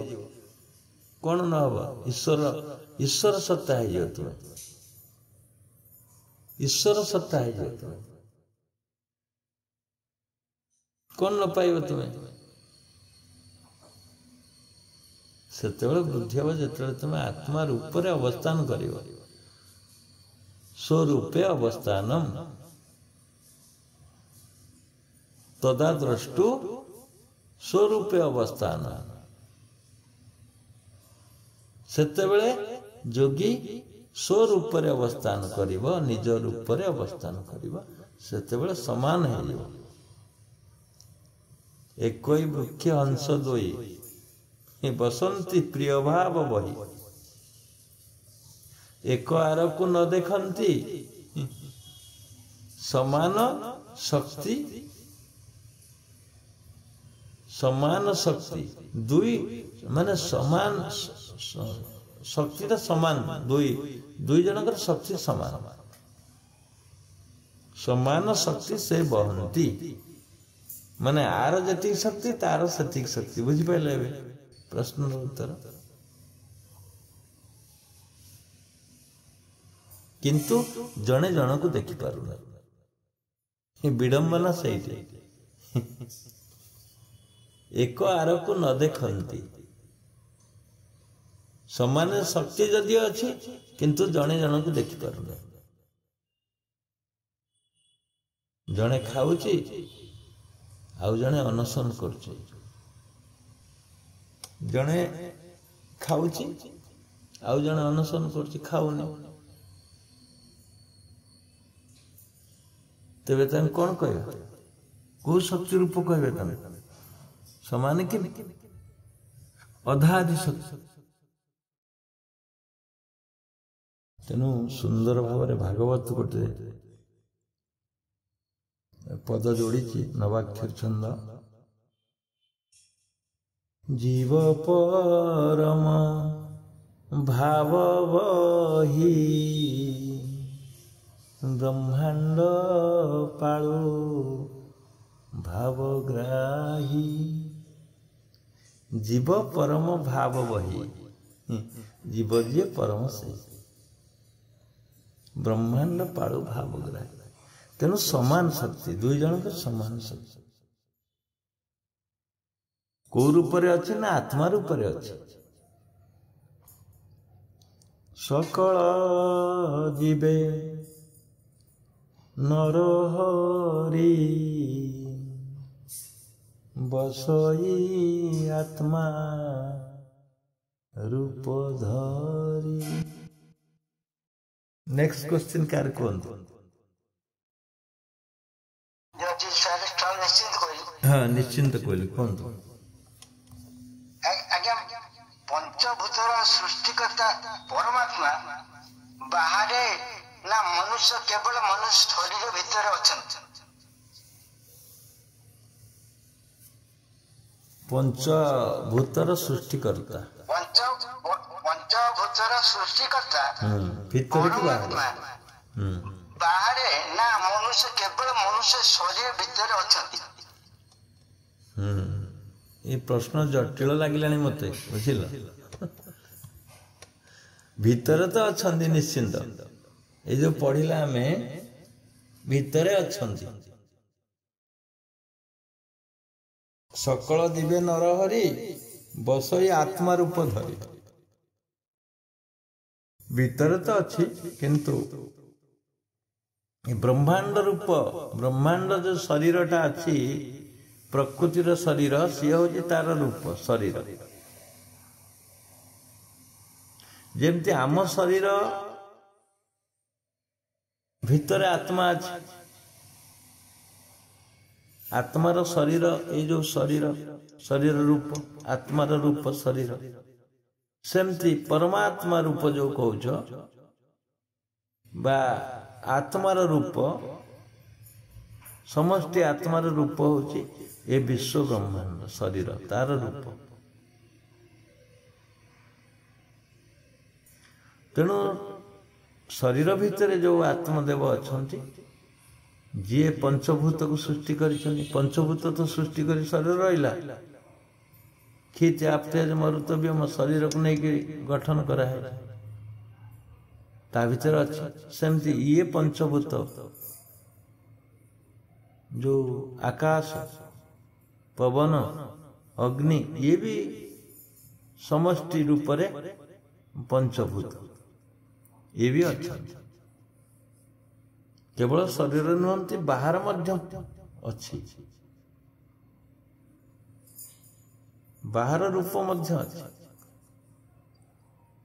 कौन न हम ईश्वर सत्ता हो तुम ईश्वर सत्ता हो तुम कौन न पाइब तुम्हें से वृद्धि हम जो तुम आत्मा रूप में अवस्थान कर स्वरूपे अवस्थान तदा द्रष्टु स्वरूपे अवस्थान सेतेबेले जोगी स्वरूप अवस्थान करिब निज रूप अवस्थान करिब सेतेबेले समान हो एक वृक्ष हंस दोई बसंती प्रिय भाव बही एक आर को न देखती समान शक्ति दुई माने समान शक्ति समान दुई जनकर शक्ति समान शक्ति से बहंती माने आर जति शक्ति तार सतिक शक्ति बुझिपारे प्रश्न उत्तर किंतु जने जन को देखि पारुना विडंबना सही एक आर को न देखती समान शक्ति जदि अच्छी किंतु जने जन को देखि पारुना जने खाऊची आउ जने अनशन करुची जने खाऊची आउ जने अनशन करुची खाऊनी तेरे तुम कौन कह कौ शक्ति रूप कहे तुम समान कि अधाधि शक्ति तेणु सुंदर भाव भागवत गोटे पद जोड़ी नवाक्षर छंद जीव परम भाव बही ब्रह्मांड पाळु भावग्राही जीव परम भाव बही जीव जी परम से ब्रह्मांड पाळु भावग्राही तेणु समान शक्ति दुई जन के समान शक्ति को रूप अच्छी ना आत्मा रूप अच्छी सकल जीवे नरहरी बसई आत्मा रूप धरी नेक्स्ट क्वेश्चन कार कौन हाँ निश्चिंत कहली कौन पंचभूतर सृष्टिकर्ता परमात्मा बाहर ना मनुष्य केवल मनुष्य शरीर भितर अच्छा पंचभूतर सृष्टिकर्ता पंचभूतर सृष्टिकर्ता भितर की बाहर ना मनुष्य केवल मनुष्य शरीर भितर अच्छा ये प्रश्न जटिल लगिलानी मते बुझिल भितर तो अच्छा निश्चिंत ये जो पढ़िला हमें भितरे अच्छा सकल दिव्य नरहरि बसई आत्मा रूप धरी भितर तो अच्छी किंतु ब्रह्मांड रूप ब्रह्मांड जो शरीरटा अच्छी प्रकृतिर शरीर सी हूँ तार रूप शरीर जमती आम शरीर भितर आत्मा अच्छी आत्मार शरीर ये जो शरीर शरीर रूप आत्मार रूप शरीर सेमती परमात्मा रूप जो कौच बा आत्मार रूप समष्टि आत्मार रूप होची ये विश्व ब्रह्मांड शरीर तार रूप तेणु शरीर भितर जो आत्मदेव अच्छा जी पंचभूत को सृष्टि कर पंचभूत तो सृष्टि कर शरीर रहा खीच आपतेज मरुतव्य मो शरीर को लेकिन गठन कराए ता भीतर अच्छी सेमती ये पंचभूत जो आकाश पवन अग्नि ये भी समष्टि रूप रे पंचभूत ये भी अच्छा केवल शरीर नुहति बाहर मध्य अच्छी बाहर रूप मध्य अच्छी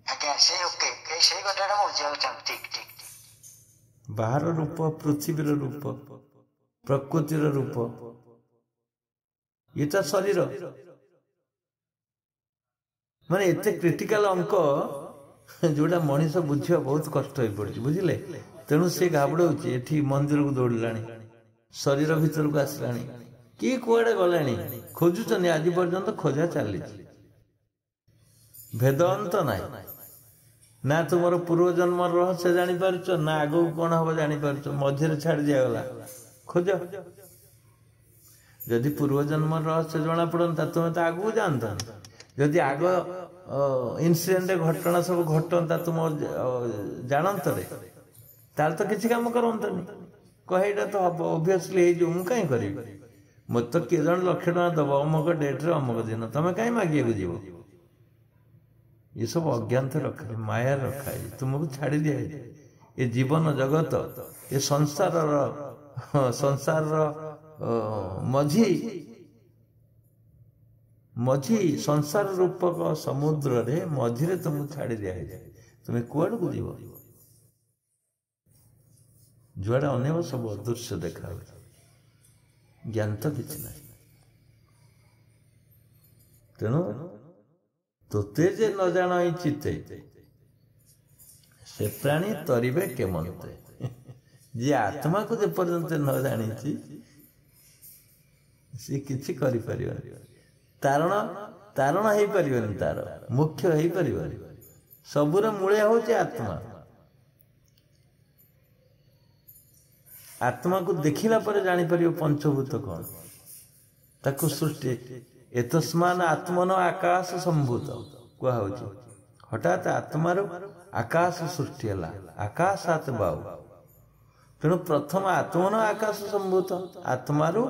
आज्ञा से ओके से कथाटा मु बुझिया ठीक ठीक बाहर रूप पृथ्वीर रूप प्रकृतिर रूप ये शरीर माने एते क्रिटिकल अंक जोड़ा मनीष बुझा बहुत कष्ट हो पड़े बुझिले तेणु से घाबड़े एठी मंदिर को दौड़लानी शरीर भीतर को आसलानी किए कुआड़े गलानी खोजुचनी आज पर्यंत खोजा चली भेद अंत नाई ना तुमर पूर्व जन्म रहस्य जानी पारुच ना आगो कौन हम जानी पारुच मझे छाड़ दिगला खोज जदि पूर्व जन्म रहस्य जना पड़ता तुम्हें तो आगू जानता जदि आग इनसीडेंट घटना सब घटता तुम जानतरे ताल तो किसी काम करतनी कहीटा तो हम ओबियसली मुझे कहीं करी मत तो किए जन लक्ष टका दब अमुक डेट्रे अमुक दिन तुम्हें कहीं मागे जीव ये सब अज्ञान रखा माया रखा तुमको छाड़ी दिया ये जीवन जगत ये संसार मझी मझी संसार रूपक समुद्र रे मझिरे तुमको छाड़ी दिया तुम्हें कुआड़ को जीव जुआड़े अनेक सब अदृश्य देखा ज्ञान तो किसी ना तेणु तोते जे न जान चिते से प्राणी तरीबे केमते जी आत्मा को जेपर्यंत न जानी सी किछि करि परिबनि तारण तारण हो परिबनि तार मुख्य हो परिबनि सबुर मूले होचे आत्मा आत्मा को देखिला पर जानी परियो पंचभूत कौन ताकु सृष्टि एतस्मान आत्मनो आकाश संभूत कह हठात आत्मार आकाश सृष्टि है आकाशात बाहु तेणु प्रथम आत्मनो आकाश संभूत आत्मारू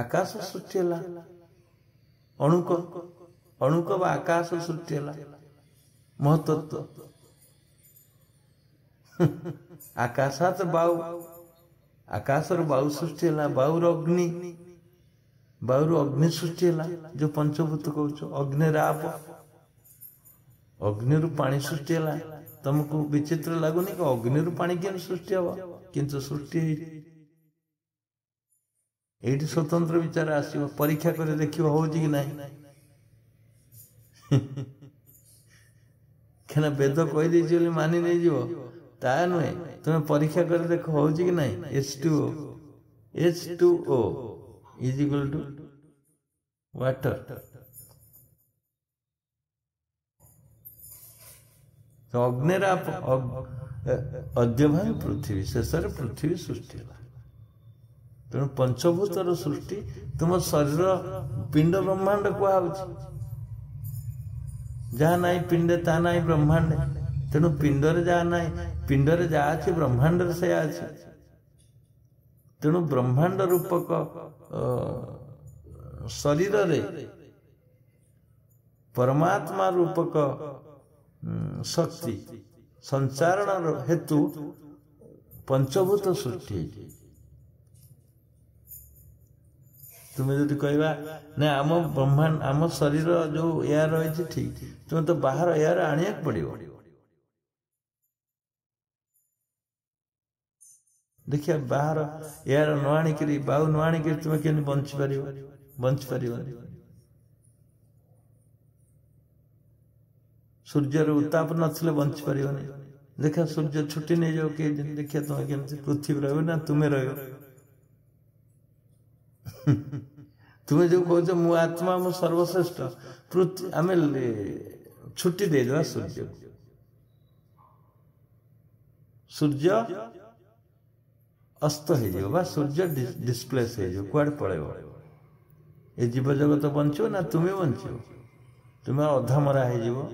आकाश सृष्टि है अणुक अणुक बा आकाश सृष्टि है महतत्व आकाशात बाहु आकाशर बाहु सृष्टि है बाहुर अग्नि बाहुर अग्नि सृष्टि है जो पंचभूत कह अग्निराप अग्नि पानी सृष्टि है तुमको विचित्र लगुनि कि अग्नि पानी के सृष्टि हम किंतु सृष्टि ये स्वतंत्र विचार आसो परीक्षा कर देख हो कि ना क्या वेद कहीदे मानि नहीं जीव ता नुहे तुम्हें परीक्षा कर देख हो कि ना H2O is equal to water तो अग्निराप अद्यभान पृथ्वी शेष पृथ्वी सृष्टि तेणु पंचभूतर सृष्टि तुम शरीर पिंड ब्रह्मांड कहुच जहाँ ना पिंडे ता ना ब्रह्मांड तेणु पिंडरे जहाँ ना पिंडरे जहाँ अच्छी ब्रह्मांड से अच्छे तेणु ब्रह्मांड रूपक शरीर रे परमात्मा रूपक शक्ति संचारण हेतु पंचभूत सृष्टि तुम्हें जो कहवा ना आम ब्रह्मांड आम शरीर जो एयर रही ठीक तुम्हें तो बाहर एयर आने पड़ो देखिए बाहर एयर न आणिक बाहु न आणिक तुम्हें केमी बंची पार सूर्यर उत्ताप नथिले बंची पार देखा सूर्य छुट्टी नहीं जाओ किए देखिए तुम्हें केमती पृथ्वी रह ना तुम्हें रह तुम्हें जो कह मु आत्मा मो सर्वश्रेष्ठ पृथ्वी आम छुट्टी दे सूर्य सूर्य अस्त हो सूर्य डिस्प्लेस हो कुआडे पड़ेब ए जीव जगत बंचो ना तुम्हें बंचो तुम्हें अधा मरा हो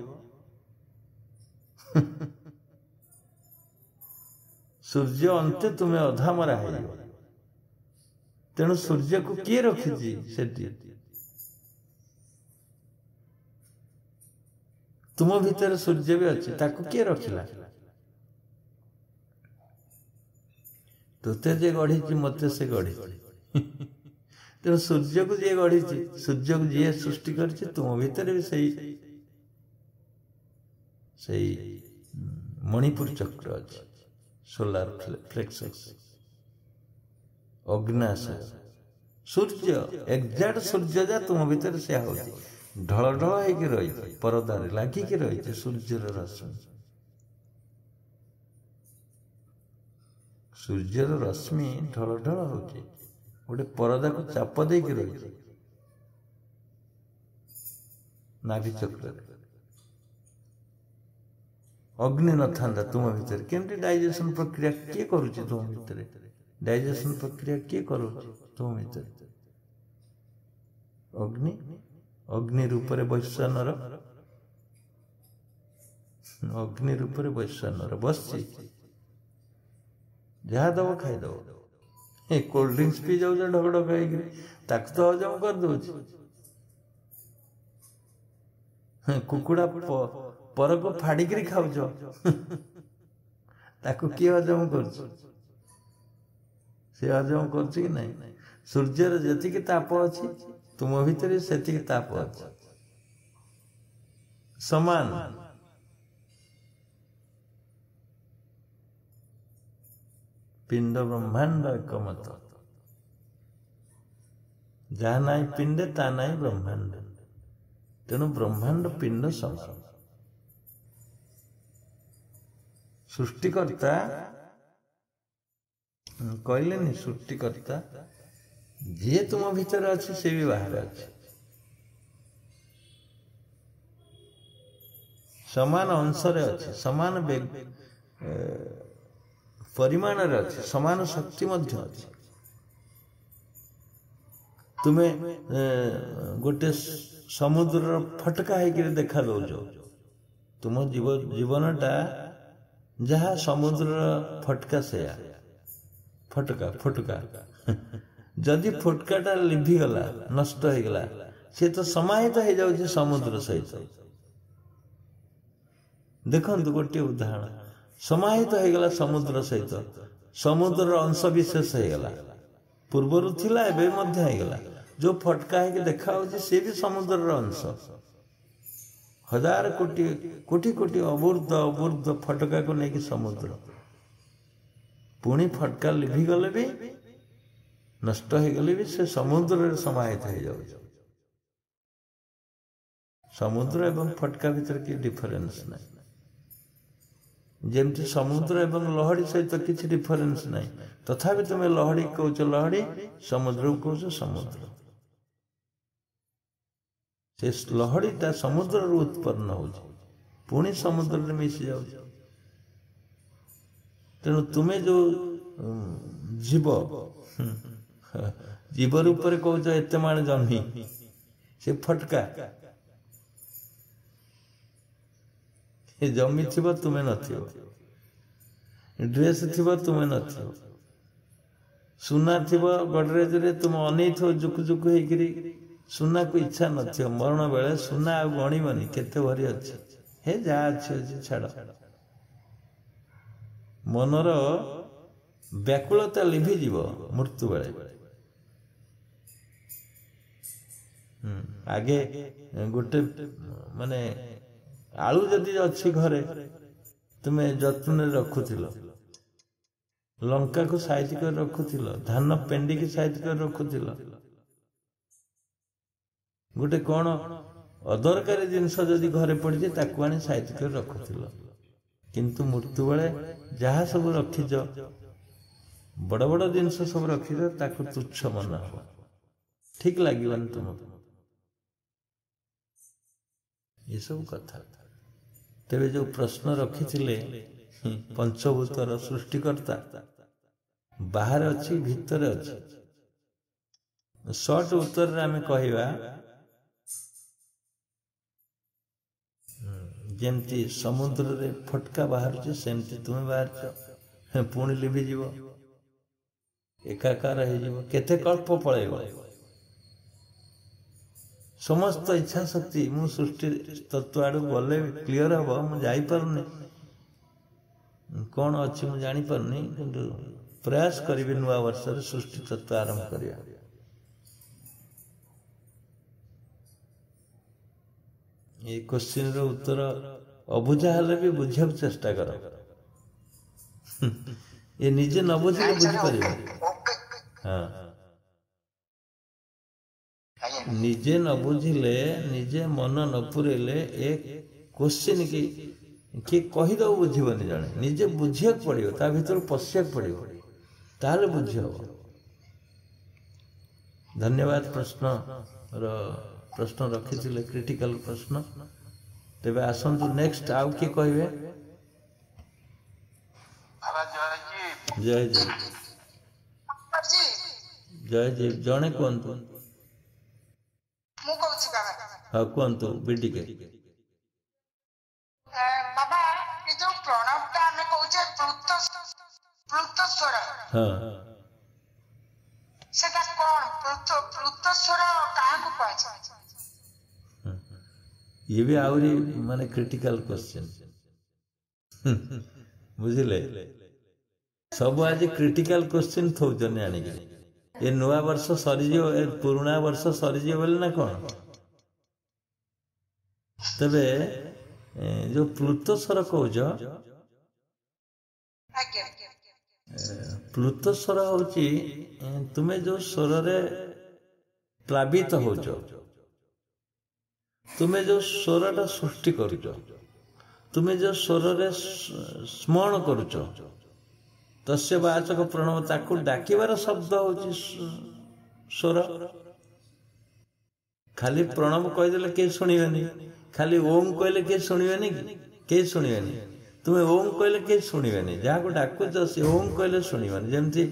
सूर्य अंते तुम्हें अधा मरा हो तेणु सूर्य को किए रखी तुम भीतर सूर्य भी अच्छे ताकू किए रखिला तोते जे गढ़ी मत से गढ़ी तेणु सूर्य को जी गढ़ी सूर्य को जी सृष्टि कर तुम भीतर भी सही मणिपुर चक्र अच्छे सोलार फ्लेक्सस अग्नाशय सूर्य एग्जैक्ट सूर्य जा तुम भीतर से हो ढल ढल होगी रही परदार लागिकी रही सूर्यर रश्मि सूर्यर रश्मि ढल ढल हो गोटे परदा को चाप दे रही नाभि चक्र अग्नि न था तुम भीतर केमती डाइजेशन प्रक्रिया किए करुच्ची तुम भीतर डाइजेशन प्रक्रिया किए कर तुम भीतर अग्नि अग्नि रूप वैश्वानर अग्नि रूप वैश्वानर बसची जहाँ दब खाईदब कोल्ड ड्रिंक्स पी जाऊ ढक ढक ताक तो हजम कर दो कुकुड़ा पर को फाड़िक खाऊच ताकू किए हजम कर हजम कर सूर्यर जी ताप अच्छी तुम भीतर से ताप अच्छे समान पिंड ब्रह्मांड एकमत जहाँ नाई पिंडे ता नाई ब्रह्मांड तेणु ब्रह्मांड पिंड समान सृष्टिकर्ता कहले सृष्टिकर्ता जी तुम भीतर अच्छे से भी बाहर अच्छे समान अंश अच्छे समान परिमाण अच्छे समान शक्ति मध्य अच्छे तुम्हें गोटे समुद्र फटका है देखा दौज तुम जीवनटा जहाँ समुद्र फटका से फटका फटका जदि फुटकाटा लिभिगला नष्ट हो गला सी तो समाहित हो जाऊँ समुद्र सहित देखु गोटे उदाहरण समाहित हो गला समुद्र सहित समुद्र अंश विशेष हो गला पूर्वर थिला एबे मध्य हो गला जो फटका है देखा सी भी समुद्र अंश हजार कोटी कोटी कोटी अबूर्ध अबूर्ध फटका को लेकिन समुद्र पुणी फटका लिभिगले भी नष्ट हो गले भी से समुद्र समाहित हो जाऊ समुद्र एवं फटका भीतर की डिफरेंस नहीं जमती समुद्र एवं लहड़ी सहित किसी डिफरेंस नहीं तथापि तुम्हें लहड़ी कौच लहड़ी समुद्र कौच समुद्र से लहड़ीटा समुद्र उत्पन्न हो पुणी समुद्र में मिसी जाऊ तेणु तुम्हें जो जीव जीव रूप कौच एत माण जन्मी से फटका जमी थी तुम्हें न ड्रेस थी तुम्हें न सुना थी गडरेज रे तुम अनै थो जुक जुक होकरी सुना को इच्छा न मरण बेले सुना आ गणिबनी केते भरी अच्छे हे जा अच्छे छाड़ मनर व्याकुलता लिभिज मृत्यु बेले आगे गोटे माने आलू जदि अच्छी घरे तुम्हें जत्न रखुथिल लंका को साइज कर रखुथिल धान पेंडी की साइज कर रखुथिल गोटे कौन अदरकारी जिनस जदि घरे पड़ी ताकू आनी साइज कर रखुथिल किंतु मृत्यु बेले जहाँ सब रखिज बड़ बड़ जिनस सब रखिज ताकू तुच्छ मना हो ठीक लगे तुमको ये सब कथा तेरे जो प्रश्न रखी पंचभूतर सृष्टिकर्ता बाहर अच्छी भितर अच्छी शॉर्ट उत्तर आम कहवा जमती समुद्र रे फटका बाहर सेमती तुम्हें बाहर पुणी लिभिज एकाकार केते कल्प पलैब समस्त इच्छा शक्ति मु सृष्टि तत्व आड़ गले क्लीयर हम मुझे जापारे कौन अच्छी मुझे जापारे कि प्रयास करी नुआ वर्ष सृष्टि तत्व आरंभ करिया ये क्वेश्चन रो उत्तर अबुझा हेले भी बुझा चेष्टा कर ये निजे न बुझे बुझी पार हाँ निजे न बुझिले निजे मन न पुरेले एक क्वेश्चन की किए कहीद बुझबनी जड़े निजे बुझा पड़ो ता भर पशिया पड़ो ताले बुझी हम धन्यवाद प्रश्न रखी क्रिटिकल प्रश्न तेरे आसतु नेक्स्ट आउ किए कहे जय जी जय जी जड़े कहतु हाँ कहतु बीटीके बाबा ये जो प्रणव टा हमें कहूचे प्लुत स्वर हाँ सेटा कोन प्लुत स्वर काहा को कहछ ये भी आउरी माने क्रिटिकल क्वेश्चन बुझिले सब आज क्रिटिकल क्वेश्चन थौजन आने ये नुआ वर्ष सरीजियो ए पुराना वर्ष सरीजियो बोले ना कौन तबे जो प्लुत स्वर कहज प्लुत स्वर होची तुम्हें जो स्वर रे प्लावित होज तुम्हें जो स्वरटा सृष्टि करुच तुम्हें जो स्वर रे स्मरण करुच तस्य वाचक प्रणव ताकू डाकिबार शब्द होची स्वर खाली प्रणव कहीदेले के शुणिबेनी खाली ओम कहले के शुणिबेनी के शुणिबेनी तुम्हें ओम कहले के शुणिबेनी जहाँ को डाकुच से ओम कहले शुणिबेनी जमती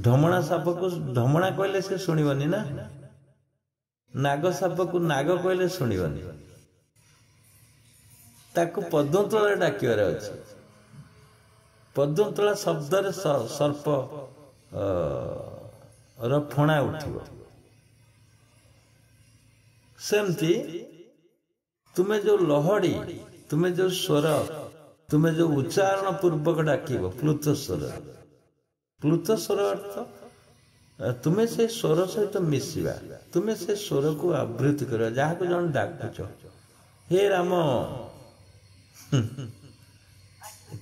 ढमणा साप को ढमणा कहले से शुणिबेनी ना नाग साप को नाग कहले शुणिबेनी ताकू पद्मतला डाकिबार अछि पद्मतला शब्द सर्प फणा उठिब सेमती तुम्हें जो लहड़ी तुम्हें जो स्वर तुम्हें जो उच्चारण पूर्वक डाकिब प्लुत स्वर अर्थ तुम्हें से स्वर सहित मिसिबा तुम्हें से स्वर को आवृत्ति कर जहाँ को जन डाकुच हे राम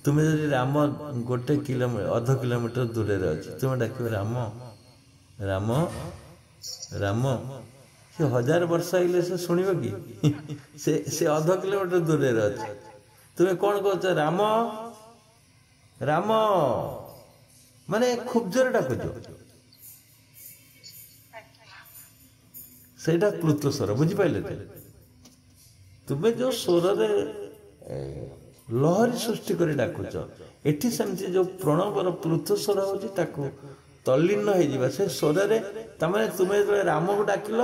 तुम्हें जब राम गोटे किलोमीटर अध किलोमीटर दूर तुम्हें डाक राम राम राम से 1000 वर्ष आइले से शुणव कि से अध किलोमीटर दूर अच्छे तुम्हें कौन कह राम राम माने खूब जोर डाकुच से प्लुत स्वर बुझिपारे तुम्हें जो स्वर लहरी सृष्टि कर डाकुच एठी सेमती जो प्रणवर प्लुत स्वर होची ताकू तल्लीन हो से स्वर तमें तुम्हें जो राम को डाकिल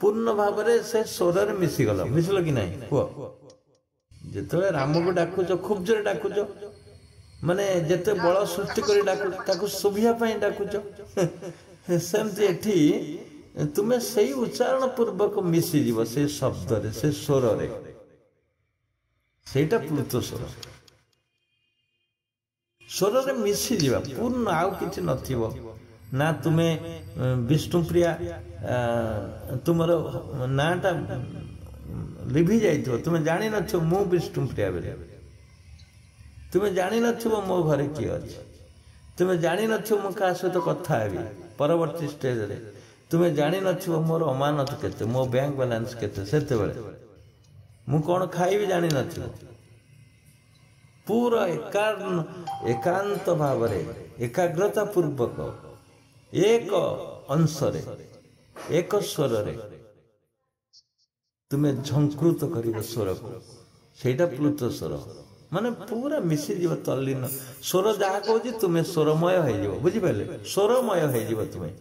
पूर्ण भाव से स्वर मिसीगल मिसल कि नहीं कह जो राम को डाकुच खूब जोर डाकुच माने जिते बल सृष्टि कर डाकुच सुभिया डाकुच सेमती एठी तुम्हें सही उच्चारण पूर्वक मिसीज से शब्द से स्वर सेटा प्लुत स्वर स्वर मिसी जा पूर्ण आउ कि ना तुम्हें विष्णुप्रिया तुम नाटा लिभि जाइथिबो तुम्हें जानी नथिबो मु विष्णुप्रिया बेले तुम्हें जानी नथिबो मो घरे किए अछि तुम्हें जानी नथिबो मु का सहित कथा हेबी परवर्ती स्टेज रे तुम्हें जानी नथिबो मोर अमानत केते मो बैंक बैलेंस केते सेते बेले मु कौन खाइबी जानी नथिबो पूरा एकांत भाव एकाग्रता पूर्वक एक अंशरे एक स्वर तुम्हें झंकृत कर स्वर को सेटा प्लुत स्वर माने पूरा मिसीଯିव तल्लीन स्वर जहाँ कहूँ तुम्हें स्वरमय हो बुझिपारे स्वरमय हो तुम्हें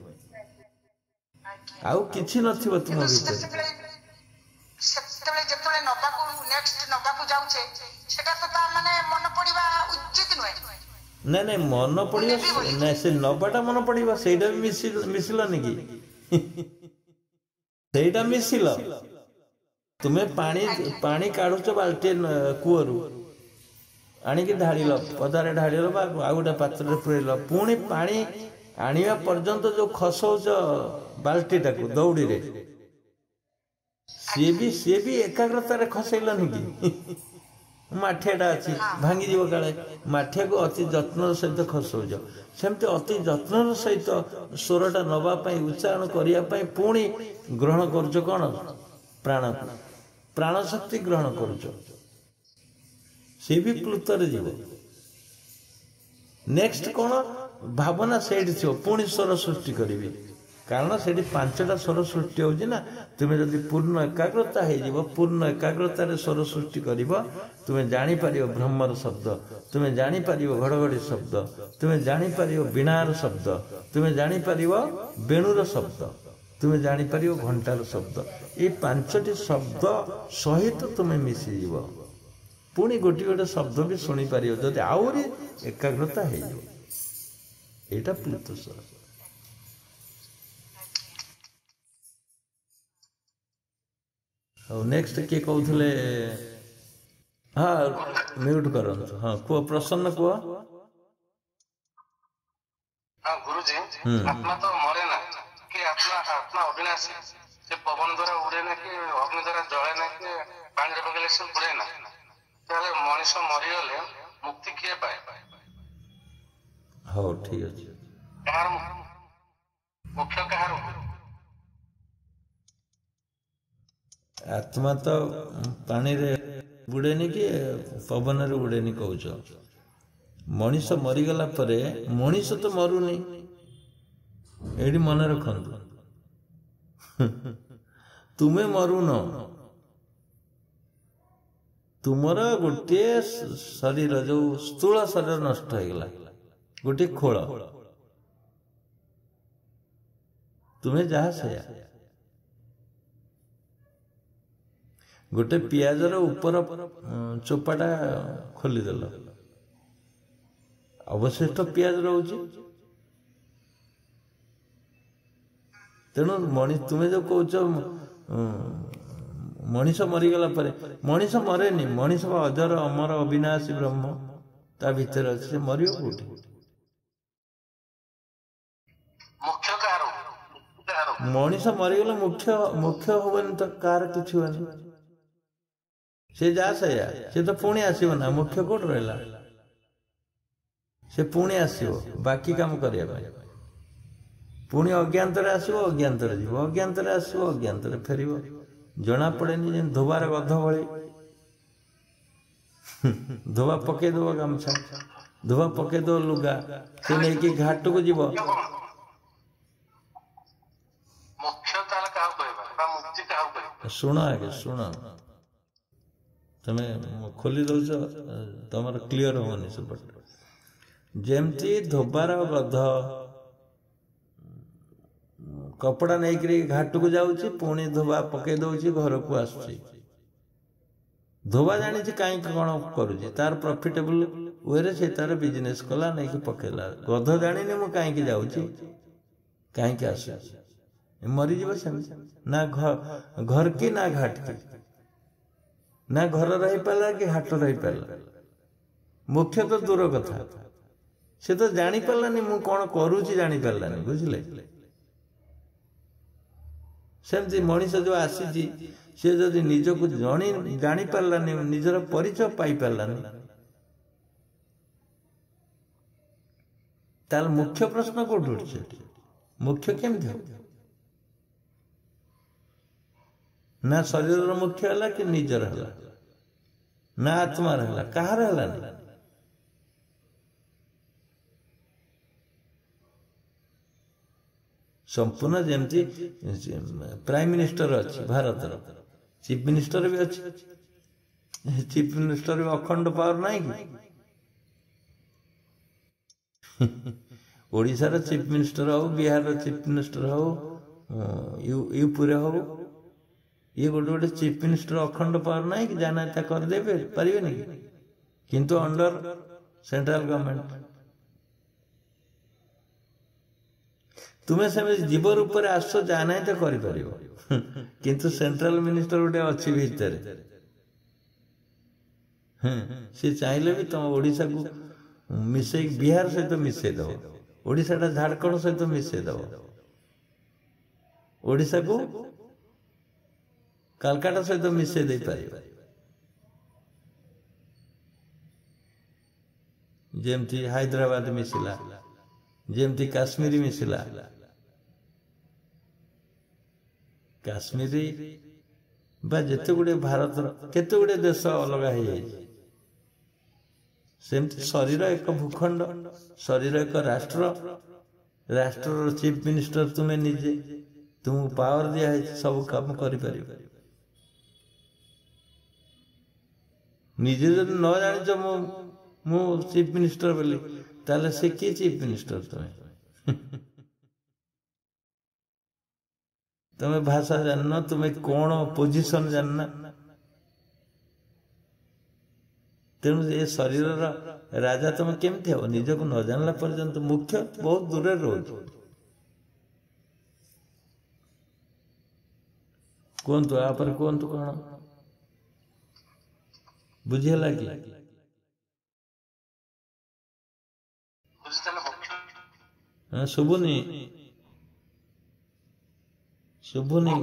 आउ किछि नथिबो तुम भीतर ସେତେବେଳେ ଯେତେବେଳେ ନବାକୁ ନେକ୍ସଟ ନବାକୁ ଯାଉଛେ ସେଟା ତ ତା ମାନେ ମନେ ପଡିବା ଉଚିତ ନୁହେଁ। ନାଇଁ ନାଇଁ मन पड़िबा ना से नबाटा मन पड़िबा सेटा भी मिसिलनी कि सेटा मिसिल तुम्हें पानी पानी काढुच बाल्टी कूअरु आणिकी ढाड़िल पदारे ढाड़िल आ गोटे पात्र पुरेल पुणी पानी आनिबा पर्यंत जो खसौच बाल्टी टाकू दौड़ी रे सी भी एकाग्रता खसैलनि कि माठियाटा अच्छी भांगी जीव काले माठिया को अति जत्न सहित खसौज सेमती अति जत्न सहित स्वरटा नवापाई उच्चारण करने पुणी ग्रहण करुच कौन प्राण प्राण शक्ति ग्रहण करुच सी भी प्लुतर जीव नेक्स्ट कौन भावना से पुणी स्वर सृष्टि करी कारण से पांचटा स्वर सृष्टि होची ना तुम्हें जदि पूर्ण एकाग्रता हो पूर्ण एकाग्रतार स्वर सृष्टि कर तुम्हें जापर ब्रह्मर शब्द तुम्हें जापर घड़घड़ी शब्द तुम्हें जापर बीणार शब्द तुम्हें जापर वेणुर शब्द तुम्हें जापर घंटार शब्द ये पांचटी शब्द सहित तुम्हें मिसीज पुणी गोटे गोटे शब्द भी शुणी पार जदि आहरी एकाग्रता होटा प्लुत स्वर नेक्स्ट किए कहते हाँ म्यूट कर हाँ कह प्रसन्न कह गुरुजी आत्मा तो मरे ना कि आत्मा आत्मा अविनाशी से पवन द्वारा उड़े ना कि अग्नि द्वारा जले ना कि पानी पकड़े से उड़े ना ताले मनीष मरीगले मुक्ति किए पाए हाँ ठीक है कहार मुख्य कहार आत्मा तो पानी रे बुड़ेनी कि पवन रे उड़ेनी कहूच मनीष मरीगला परे मनीष तो मरुनी एडी मन रखंतु तुम्हें मरुन तुमर गोटे शरीर जो स्थूल शरीर नष्ट हो गला गोटे खोल तुम्हें जहा से गोटे पियाजर ऊपर चोपाटा खोलीदेल अवशिष्ट पियाज रोचे तेणु तुम्हें जो कौच मनीष मरीगला मनीष मरेनि मनीष अजर अमर अविनाशी ब्रह्म ता भीतर अच्छे मरियो कोठी मनीष मरीगला मुख्य मुख्य होबनी तो कार किछु होनी से जा से तो पुणी आसो ना मुख्य कोट रहा से पुणी आसो बाकी काम करने पुणी अज्ञातर आसो अज्ञातर जीव अज्ञातर आसो अज्ञातर फेर जना पड़ेनि धोबार गध भली धोबा पकईदेव गामछा धोबा पकईदेव लुगा से नहीं घाट को जीव शुण आगे शुण तमें खोली दौच तुम क्लीयर होनी सब जमती धोबार गध कपड़ा नहीं घाट को जाऊँगी पुणी धोबा पकई दौची घर को आसुची धोबा जानी कहीं कौन करुच्ची तार प्रॉफिटेबल वे से तार बिजनेस कला नहीं पकेला गध जानी मु कहीं जाऊँगी कहीं आस मरीज ना घर की ना घाट की ना घर रही पाला कि हाट रही पाला मुख्य तो दूर कथा से तो जानी पालानी मु कौन करुच्ची जानी पालानी बुझले सेमती मनीष जो आसी सी जदि निजक जानी पारानी निजर परिचय पाई पारानी ताल मुख्य प्रश्न कौट उठे मुख्य केमती हो ना शरीर मुख्य है कि निजर है ना आत्मा है कहार है संपूर्ण जमती प्राइम मिनिस्टर अच्छी भारत चीफ मिनिस्टर भी अच्छी ଚିଫ ମିନିଷ୍ଟର ଅଖଣ୍ଡ ପାୱାର ନାହିଁ କି? ଓଡ଼ିଶାର ଚିଫ ମିନିଷ୍ଟର ହଉ, ବିହାରର ଚିଫ ମିନିଷ୍ଟର ହଉ, ୟୁପିରେ ହଉ, ଇଏ ଗୋଟେ ଗୋଟେ ଚିଫ ମିନିଷ୍ଟର ଅଖଣ୍ଡ ପାୱାର ନାହିଁ କି? ଯାହା ନାହିଁ ତା କରିଦେବେ ପାରିବେନି କି? କିନ୍ତୁ ଅଣ୍ଡର ସେଣ୍ଟ୍ରାଲ ଗଭର୍ଣ୍ଣମେଣ୍ଟ। ତୁମେ ସେମିତି ଜୀବ ରୂପରେ ଆସ, ଯାହା ନାହିଁ ତ କରିପାରିବ, କିନ୍ତୁ ସେଣ୍ଟ୍ରାଲ ମିନିଷ୍ଟର ଗୋଟେ ଅଛି ଭିତରେ। ସେ ଚାହିଁଲେ ବି ତମ ଓଡ଼ିଶାକୁ ମିଶେଇ ବିହାର ସହିତ ମିଶେଇ ଦବ, ଓଡ଼ିଶାଟା ଝାଡ଼ଖଣ୍ଡ ସହିତ ମିଶେଇ ଦବ, ଓଡ଼ିଶାକୁ କାଲକାଟା ସହିତ ମିଶେଇ ଦେଇପାରିବ। ଯେମିତି ହାଇଦ୍ରାବାଦ ମିଶିଲା, ଯେମିତି କାଶ୍ମୀର ମିଶିଲା। କାଶ୍ମୀରୀ ବା ଯେତେ ଗୁଡେ ଭାରତର କେତେ ଗୁଡେ ଦେଶ ଅଲଗା ହେଇଯାଇଛି। ସେମିତି ଶରୀର ଏକ ଭୂଖଣ୍ଡ, ଶରୀର ଏକ ରାଷ୍ଟ୍ର, ରାଷ୍ଟ୍ରର ଚିଫ ମିନିଷ୍ଟର ତୁମେ ନିଜେ, ତୁମକୁ ପାୱାର ଦିଆହେଇଛି, ସବୁ କାମ କରିପାରିବ। ନିଜେ ଯଦି ନ ଜାଣିଛ ମୁଁ ଚିଫ ମିନିଷ୍ଟର ବୋଲି, ତାହେଲେ ସେ କି ଚିଫ ମିନିଷ୍ଟର? ତମେ ଭାଷା ଜାଣିନ, ତୁମେ କଣ ପୋଜିସନ ଜାଣିନା। ତେଣୁ ଏ ଶରୀରର ରାଜା ତମେ କେମିତି ହବ? ନିଜକୁ ନ ଜାଣିଲା ପର୍ଯ୍ୟନ୍ତ ମୁଖ୍ୟ ବହୁତ ଦୂରରେ ରହୁଛି। କୁହନ୍ତୁ, ଆପରେ କୁହନ୍ତୁ କଣ ବୁଝିହେଲା କି? ଶୁଭୁନି ଶୁଭୁନି।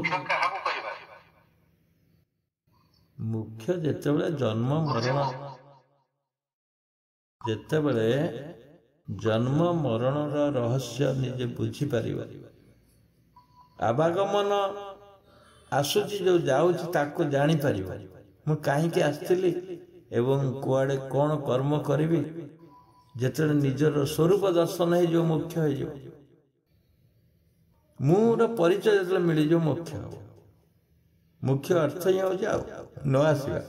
ମୁଖ୍ୟ ଯେତେବେଳେ ଜନ୍ମ ମରଣର ରହସ୍ୟ ନିଜେ ବୁଝିପାରିବ, ଆବାଗମନ ଆସୁଛି ଯୋଉ ଯାଉଛି ତାକୁ ଜାଣିପାରିବ, ମୁଁ କାହିଁକି ଆସିଥିଲି ଏବଂ କୁଆଡେ କଣ କର୍ମ କରିବି। ଯେତେବେଳେ ନିଜର ସ୍ୱରୂପ ଦର୍ଶନ ହେଇଯିବ, ମୁଖ୍ୟ ହେଇଯିବ। ମୋର ପରିଚୟ ଯେତେବେଳେ ମିଳିଯିବ, ମୁଖ୍ୟ ହବ। ମୁଖ୍ୟ ଅର୍ଥ ହିଁ ହଉଛି ଆଉ ନ ଆସିବା।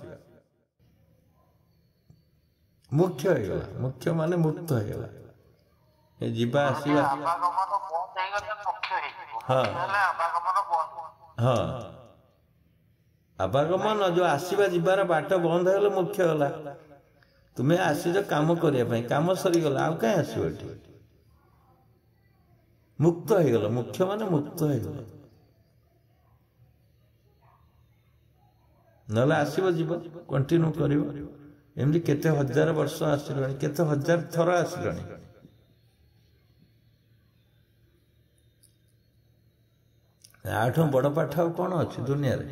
ମୁଖ୍ୟ ହେଇଗଲା, ମୁଖ୍ୟ ମାନେ ମୁକ୍ତ ହେଇଗଲା। ଯିବା ଆସିବା, ହଁ ହଁ, ଆବାଗମନ ଯୋଉ ଆସିବା ଯିବାର ବାଟ ବନ୍ଦ ହେଇଗଲେ ମୁଖ୍ୟ ହେଲା। ତୁମେ ଆସିଛ କାମ କରିବା ପାଇଁ, କାମ ସରିଗଲା, ଆଉ କାହିଁ ଆସିବ ଏଠି? ମୁକ୍ତ ହେଇଗଲ, ମୁଖ୍ୟ ମାନେ ମୁକ୍ତ ହେଇଗଲ। ନହେଲେ ଆସିବ ଯିବ, କଣ୍ଟିନ୍ୟୁ କରିବ। ଏମିତି କେତେ ହଜାର ବର୍ଷ ଆସିଲଣି, କେତେ ହଜାର ଥର ଆସିଲଣି। ଆଠୁ ବଡ ପାଠ ଆଉ କଣ ଅଛି ଦୁନିଆରେ?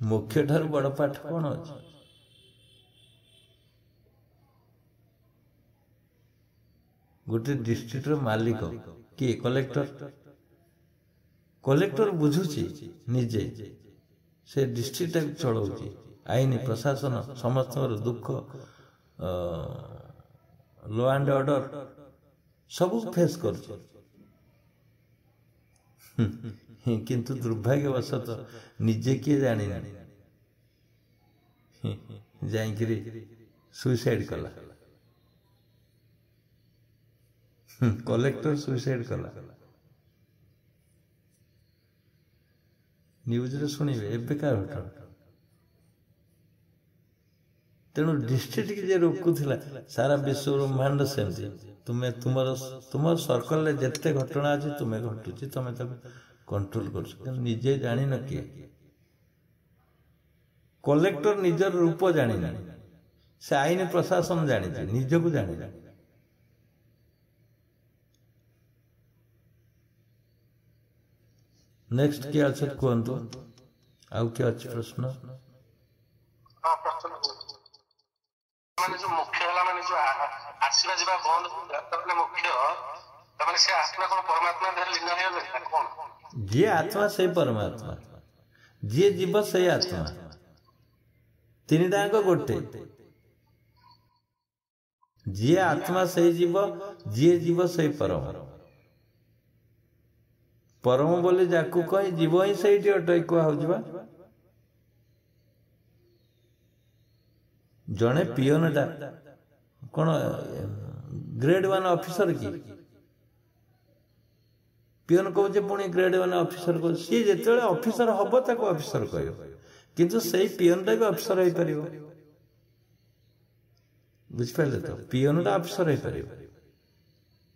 ମୁଖ୍ୟ ଠାରୁ ବଡ ପାଠ କଣ ଅଛି? ଗୋଟେ ଡିଷ୍ଟ୍ରିକ୍ଟର ମାଲିକ କିଏ? କଲେକ୍ଟର। କଲେକ୍ଟର ବୁଝୁଛି ନିଜେ, ସେ ଡିଷ୍ଟ୍ରିକ୍ଟଟାକୁ ଚଳଉଛି। ଆଇନ ପ୍ରଶାସନ ସମସ୍ତଙ୍କର ଦୁଃଖ, ଲ ଆଣ୍ଡ ଅର୍ଡର ସବୁ ଫେସ୍ କରୁଛି। କିନ୍ତୁ ଦୁର୍ଭାଗ୍ୟବଶତଃ ନିଜେ କିଏ ଜାଣିନାହିଁ, ଯାଇକିରି ସୁଇସାଇଡ କଲା। କଲେକ୍ଟର ସୁଇସାଇଡ କଲା। ନ୍ୟୁଜରେ ଶୁଣିବେ ଏବେକାର ଘଟଣା। ତେଣୁ ଡିଷ୍ଟ୍ରିକ୍ଟ ଯେ ରୋକୁଥିଲା, ସାରା ବିଶ୍ୱ ବ୍ରହ୍ମାଣ୍ଡ ସେମିତି। ତୁମର ସର୍କଲରେ ଯେତେ ଘଟଣା ଅଛି ତୁମେ ଘଟୁଛି, ତମେ ତାକୁ କଣ୍ଟ୍ରୋଲ କରୁଛ, କିନ୍ତୁ ନିଜେ ଜାଣିନ କିଏ? କଲେକ୍ଟର ନିଜର ରୂପ ଜାଣିନାହିଁ, ସେ ଆଇନ ପ୍ରଶାସନ ଜାଣିଛି, ନିଜକୁ ଜାଣିନାହିଁ। ନେକ୍ସଟ କିଏ ଅଛି କୁହନ୍ତୁ? ଆଉ କିଏ ଅଛି ପ୍ରଶ୍ନ? ମାନେ ଯୋଉ ମୁଖ୍ୟ ହେଲା, ମାନେ ଯୋଉ ଆସିବା ଯିବା ବନ୍ଦ, ତାମାନେ ମୁଖ୍ୟ, ତାମାନେ ସେ ଆତ୍ମା କଣ ପରମାତ୍ମା ଦେହରେ ଲୀନ ହେଇଗଲେ ନା କଣ? ଯିଏ ଆତ୍ମା ସେଇ ପରମାତ୍ମା, ଯିଏ ଜୀବ ସେଇ ଆତ୍ମା, ତିନିଟାଙ୍କ ଗୋଟେ। ଯିଏ ଆତ୍ମା ସେଇ ଜୀବ, ଯିଏ ଜୀବ ସେଇ ପରମ। ପରମ ବୋଲି ଯାକୁ କହି ଜୀବ ହିଁ ସେଇଠି ଅଟଇ କୁହା ହଉଛି ବା। जड़े पियोनटा कौन ग्रेड 1 ऑफिसर की पियोन कहे पुणी ग्रेड 1 ऑफिसर को सी जो ऑफिसर हम ताको ऑफिसर कह किंतु से पियोनटा भी ऑफिसर हो पार बुझिपारे तो पियोनटा ऑफिसर हो पार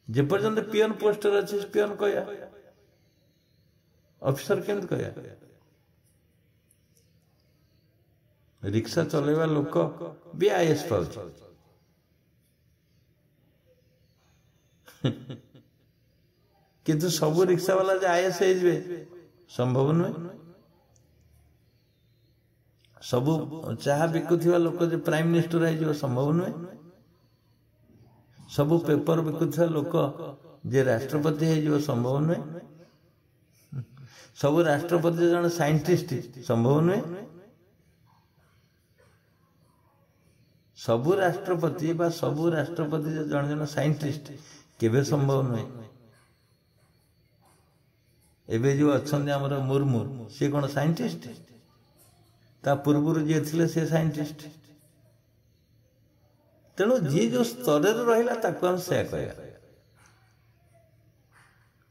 जेपर्यंत पियोन पोस्टर अच्छे पियोन कह ऑफिसर केमती कह रिक्शा चलेवा लोक भी आईएएस पाउछ किंतु सब रिक्शा वाला जो आईएएस हो संभव नुहे सब चाहा बिकुवा लोक जो प्राइम मिनिस्टर हो संभव नुहे सब पेपर बिकुवा लोक जे राष्ट्रपति हो संभव नुहे सब राष्ट्रपति जन साइंटिस्ट संभव नुहे सबु राष्ट्रपति बा सबु राष्ट्रपति जन जन साइंटिस्ट केबे संभव नुहे एबे जो अच्छा आमर मुर्मू सी कौन साइंटिस्ट ता पूर्व जी थे से साइंटिस्ट तेणु जी जो स्तर रहा हम से कह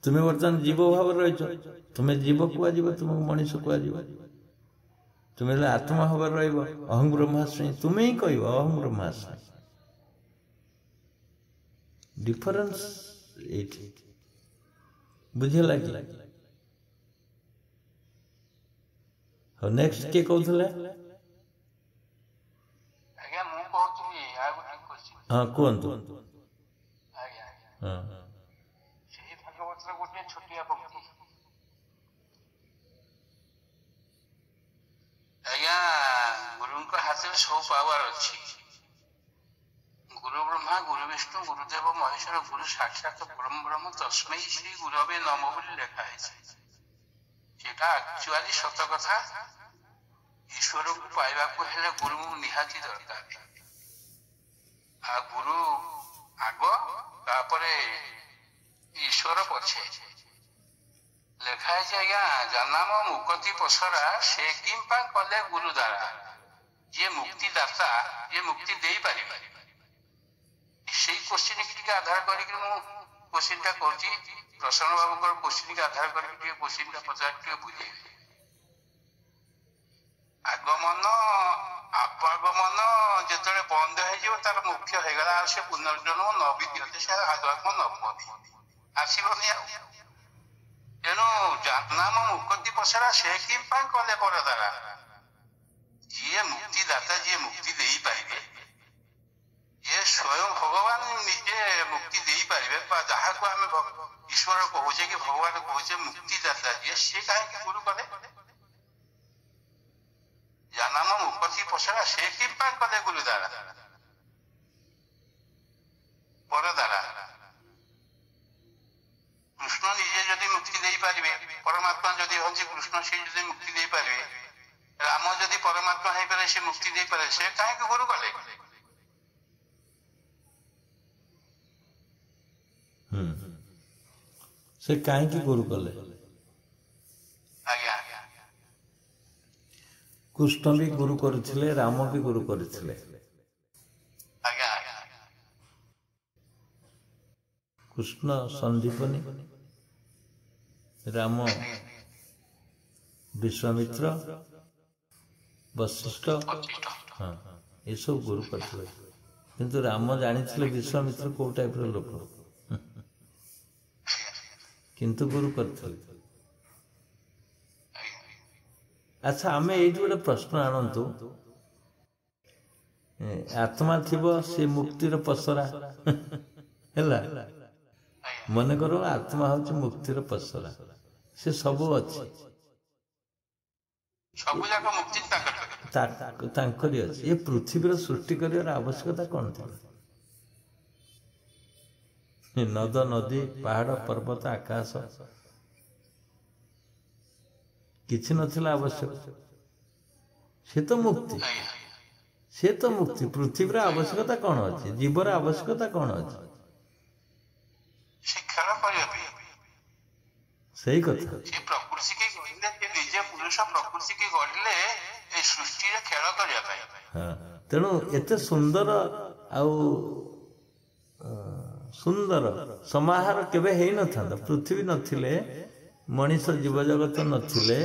तुम्हें बर्तमान जीव भाव रही तुम्हें जीव कह तुमको मनीष कह तुम्हें आत्मा भाव रहा ब्रह्मास्मि तुम्हें ही कह अहं ब्रह्मास्मि डिफरेंस ये बुझेगा कि नेक्स्ट के कहते हाँ कहतु हाँ आज्ञा गुरु हाथ में सब पावर अच्छी गुरु ब्रह्मा गुरु विष्णु गुरुदेव महेश्वर गुरु साक्षात परम ब्रह्म तस्मै श्री गुरवे नमः बोली लिखा है एक्चुअली सत कथा ईश्वर को पाइबा को हेले गुरु निहाती दरकार आ गुरु आग तापरे ईश्वर पछे लेखा है आज्ञा जन्म मुक्ति पसरा से किंपा कले गुरु द्वारा ये मुक्ति दाता ये मुक्ति दे पारे से क्वेश्चन के आधार करके क्वेश्चन टा करछि प्रसन्न बाबू क्वेश्चन के आधार करके क्वेश्चन टा पचार बुझे आगमन आपागमन जिते बंद हो तार मुख्य हो गला से पुनर्जन्म न विद्यते से आगमन न पदे आसबनी तेणु नाम मुक्ति पसरा से किंपा कले पर द्वारा जी मुक्तिदाता जी मुक्ति दे पारे ये स्वयं भगवान निजे मुक्ति दे पारे जहाँ को आम ईश्वर कहे कि भगवान कहे मुक्तिदाता जी सी कहीं गुरु कले नाम मुक्ति पसरा से किंपा कले गुरु द्वारा पर द्वारा कृष्ण निजे जदि मुक्ति दे पारे परमात्मा जदि हूँ कृष्ण से जदि मुक्ति दे पारे राम जदि परमात्मा हो पारे से मुक्ति दे पारे से कहीं गुरु कले से कहीं गुरु कले कृष्ण भी गुरु करथिले राम भी गुरु करथिले कृष्ण संदीपनी राम विश्वामित्र वशिष्ठ हाँ ये सब गुरु करथिले किंतु राम जानी विश्वामित्र को टाइप लोक किंतु गुरु करथिले अच्छा आम ये गोटे प्रश्न आणतु आत्मा थिबो से मुक्तिर पसरा है मन कर आत्मा हूँ मुक्तिर पसरा से सब अच्छी ये पृथ्वी सृष्टि कर आवश्यकता कौन थी नद नदी पहाड़ पर्वत आकाश किछि नथिला आवश्यक से तो मुक्ति पृथ्वी आवश्यकता कौन अच्छी जीवर आवश्यकता कौन अच्छी सही कथा प्रकृति के निजे पुरुष प्रकृति के गढ़ले सृष्टि खेल करने ତେଣୁ ଏତେ ସୁନ୍ଦର ଆଉ ସୁନ୍ଦର ସମାହାର କେବେ ହେଇନଥାନ୍ତା। ପୃଥିବୀ ନଥିଲେ, ମଣିଷ ଜୀବଜଗତ ନଥିଲେ,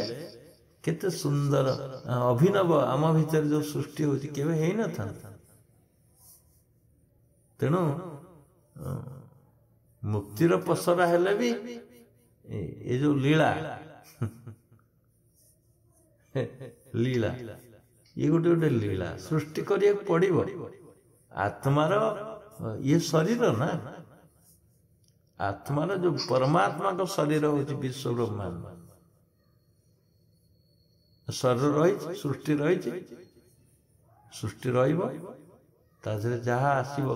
କେତେ ସୁନ୍ଦର ଅଭିନବ ଆମ ଭିତରେ ଯୋଉ ସୃଷ୍ଟି ହଉଛି କେବେ ହେଇନଥାନ୍ତା। ତେଣୁ ମୁକ୍ତିର ପସରା ହେଲେ ବି ଏ ଯୋଉ ଲୀଳା ଲୀଳା ଇଏ ଗୋଟେ ଗୋଟେ ଲୀଳା ସୃଷ୍ଟି କରିବାକୁ ପଡିବ। ଆତ୍ମାର ଇଏ ଶରୀର ନା, ଆତ୍ମାର ଯୋଉ ପରମାତ୍ମାଙ୍କ ଶରୀର ହଉଛି ବିଶ୍ୱ ବ୍ରହ୍ମାଣ୍ଡ। ଶରୀର ରହିଛି, ସୃଷ୍ଟି ରହିଛି, ସୃଷ୍ଟି ରହିବ, ତା ଦେହରେ ଯାହା ଆସିବ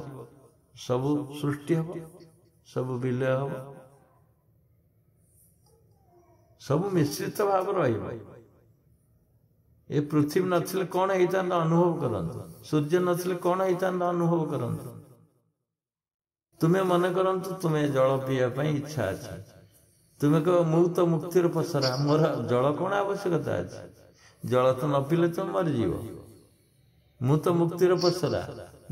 ସବୁ ସୃଷ୍ଟି ହବ, ସବୁ ବିଲୟ ହବ, ସବୁ ମିଶ୍ରିତ ଭାବ ରହିବ। ଏ ପୃଥିବୀ ନଥିଲେ କଣ ହେଇଥାନ୍ତା ଅନୁଭବ କରନ୍ତୁ, ସୂର୍ଯ୍ୟ ନଥିଲେ କଣ ହେଇଥାନ୍ତା ଅନୁଭବ କରନ୍ତୁ। ତୁମେ ମନେ କରନ୍ତୁ ତୁମେ ଜଳ ପିଇବା ପାଇଁ ଇଚ୍ଛା ଅଛି, ତୁମେ କହ ମୁଁ ତ ମୁକ୍ତିର ପସରା, ମୋର ଜଳ କଣ ଆବଶ୍ୟକତା ଅଛି, ଜଳ ତ ନ ପିଇଲେ ତ ମରିଯିବ। ମୁଁ ତ ମୁକ୍ତିର ପସରା,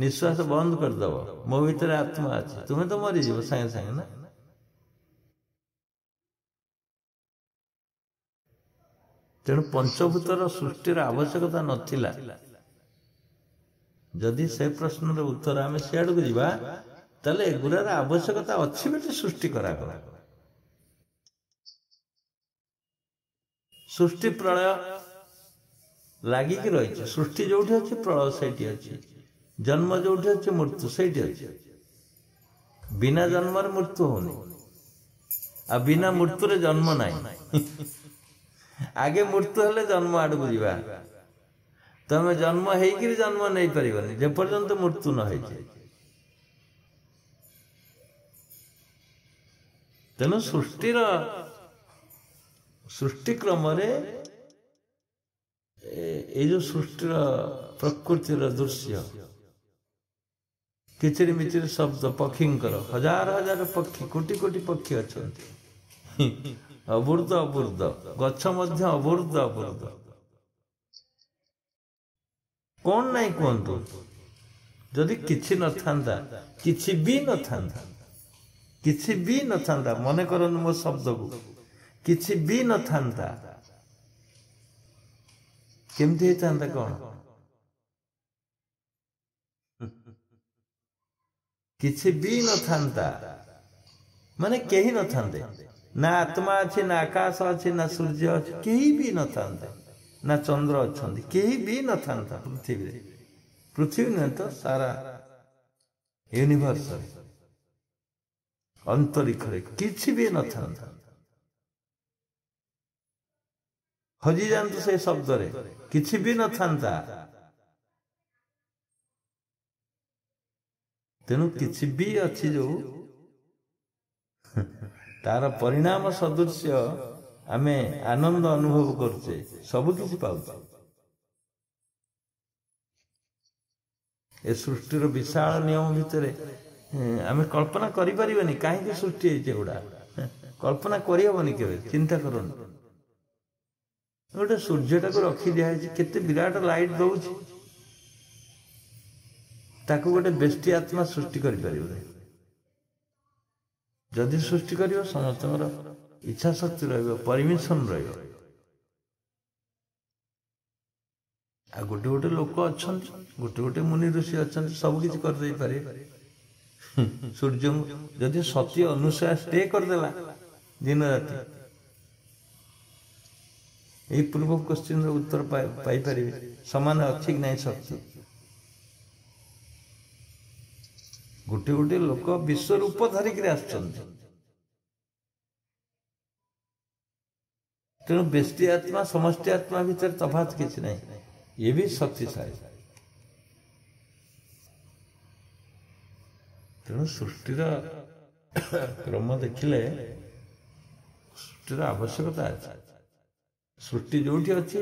ନିଶ୍ୱାସ ବନ୍ଦ କରିଦବ, ମୋ ଭିତରେ ଆତ୍ମା ଅଛି, ତୁମେ ତ ମରିଯିବ ସାଙ୍ଗେ ସାଙ୍ଗେ ନା। ତେଣୁ ପଞ୍ଚଭୂତର ସୃଷ୍ଟିର ଆବଶ୍ୟକତା ନଥିଲା। ଯଦି ସେ ପ୍ରଶ୍ନର ଉତ୍ତର ଆମେ ସିଆଡକୁ ଯିବା, ତାହେଲେ ଏଗୁଡ଼ାର ଆବଶ୍ୟକତା ଅଛି ବୋଲି ସୃଷ୍ଟି କରାଗଲା। ସୃଷ୍ଟି ପ୍ରଳୟ ଲାଗିକି ରହିଛି। ସୃଷ୍ଟି ଯୋଉଠି ଅଛି ପ୍ରଳୟ ସେଇଠି ଅଛି, ଜନ୍ମ ଯୋଉଠି ଅଛି ମୃତ୍ୟୁ ସେଇଠି ଅଛି। ବିନା ଜନ୍ମରେ ମୃତ୍ୟୁ ହଉନି, ଆଉ ବିନା ମୃତ୍ୟୁରେ ଜନ୍ମ ନାହିଁ। ଆଗେ ମୃତ୍ୟୁ ହେଲେ ଜନ୍ମ ଆଡକୁ ଯିବା। ତମେ ଜନ୍ମ ହେଇକିରି ଜନ୍ମ ନେଇପାରିବନି ଯେପର୍ଯ୍ୟନ୍ତ ମୃତ୍ୟୁ ନ ହେଇଛି। ତେଣୁ ସୃଷ୍ଟି କ୍ରମରେ ଏଇ ଯୋଉ ସୃଷ୍ଟିର ପ୍ରକୃତିର ଦୃଶ୍ୟ, କିଚିରି ମିଚିରି ଶବ୍ଦ ପକ୍ଷୀଙ୍କର, ହଜାର ହଜାର ପକ୍ଷୀ, କୋଟି କୋଟି ପକ୍ଷୀ ଅଛନ୍ତି, ଅବୃଦ୍ଧ ଅବୃଦ୍ଧ, ଗଛ ମଧ୍ୟ ଅବୃଦ୍ଧ ଅବୃଦ୍ଧ। କଣ ନାଇଁ କୁହନ୍ତୁ, ଯଦି କିଛି ନଥାନ୍ତା, କିଛି ବି ନଥାନ୍ତା, କିଛି ବି ନଥାନ୍ତା, ମନେ କରନ୍ତୁ ମୋ ଶବ୍ଦକୁ, କିଛି ବି ନଥାନ୍ତା, କେମିତି ହେଇଥାନ୍ତା କଣ? କିଛି ବି ନଥାନ୍ତା ମାନେ କେହି ନଥାନ୍ତେ, ନା ଆତ୍ମା ଅଛି, ନା ଆକାଶ ଅଛି, ନା ସୂର୍ଯ୍ୟ ଅଛି, କେହି ବି ନଥାନ୍ତେ, ନା ଚନ୍ଦ୍ର ଅଛନ୍ତି, କେହି ବି ନଥାନ୍ତା ପୃଥିବୀରେ। ପୃଥିବୀ ନୁହେଁ ତ, ସାରା ୟୁନିଭର୍ସରେ, ଅନ୍ତରୀକ୍ଷରେ କିଛି ବି ନଥାନ୍ତା। ହଜିଯାଆନ୍ତୁ ସେ ଶବ୍ଦରେ, କିଛି ବି ନଥାନ୍ତା। ତେଣୁ କିଛି ବି ଅଛି ଯୋଉ, ତାର ପରିଣାମ ସଦୃଶ୍ୟ ଆମେ ଆନନ୍ଦ ଅନୁଭବ କରୁଛେ, ସବୁ କିଛି ପାଉଛେ। ଏ ସୃଷ୍ଟିର ବିଶାଳ ନିୟମ ଭିତରେ ଆମେ କଳ୍ପନା କରିପାରିବାନି କାହିଁକି ସୃଷ୍ଟି ହେଇଛି ଏଗୁଡା, କଳ୍ପନା କରିହବନି କେବେ। ଚିନ୍ତା କରନ୍ତୁ, ଗୋଟେ ସୂର୍ଯ୍ୟଟାକୁ ରଖି ଦିଆହେଇଛି, କେତେ ବିରାଟ ଲାଇଟ୍ ଦଉଛି, ତାକୁ ଗୋଟେ ବେଷ୍ଟି ଆତ୍ମା ସୃଷ୍ଟି କରିପାରିବନି। ଯଦି ସୃଷ୍ଟି କରିବ ସମସ୍ତଙ୍କର ଇଚ୍ଛା ଶକ୍ତି ରହିବ, ପରମିଶନ ରହିବ। ଆଉ ଗୋଟେ ଗୋଟେ ଲୋକ ଅଛନ୍ତି, ଗୋଟେ ଗୋଟେ ମୁନି ଋଷି ଅଛନ୍ତି, ସବୁ କିଛି କରିଦେଇ ପାରିବେ। ସୂର୍ଯ୍ୟଙ୍କୁ ଯଦି ସତୀ ଅନୁସୟା ଷ୍ଟେ କରିଦେଲା ଦିନ ରାତି, ଏଇ ପୂର୍ବ କୋଶ୍ଚିନ୍ର ଉତ୍ତର ପାଇପାରିବେ, ସମାନ ଅଛି କି ନାହିଁ ଶକ୍ତି। ଗୋଟେ ଗୋଟେ ଲୋକ ବିଶ୍ୱ ରୂପ ଧରିକିରି ଆସୁଛନ୍ତି। ତେଣୁ ବ୍ୟଷ୍ଟି ଆତ୍ମା ସମଷ୍ଟି ଆତ୍ମା ଭିତରେ ତଫାତ କିଛି ନାହିଁ, ଇଏ ବି ଶକ୍ତିଶାଳୀ। ତେଣୁ ସୃଷ୍ଟିର କ୍ରମ ଦେଖିଲେ ସୃଷ୍ଟିର ଆବଶ୍ୟକତା ଅଛି। ସୃଷ୍ଟି ଯୋଉଠି ଅଛି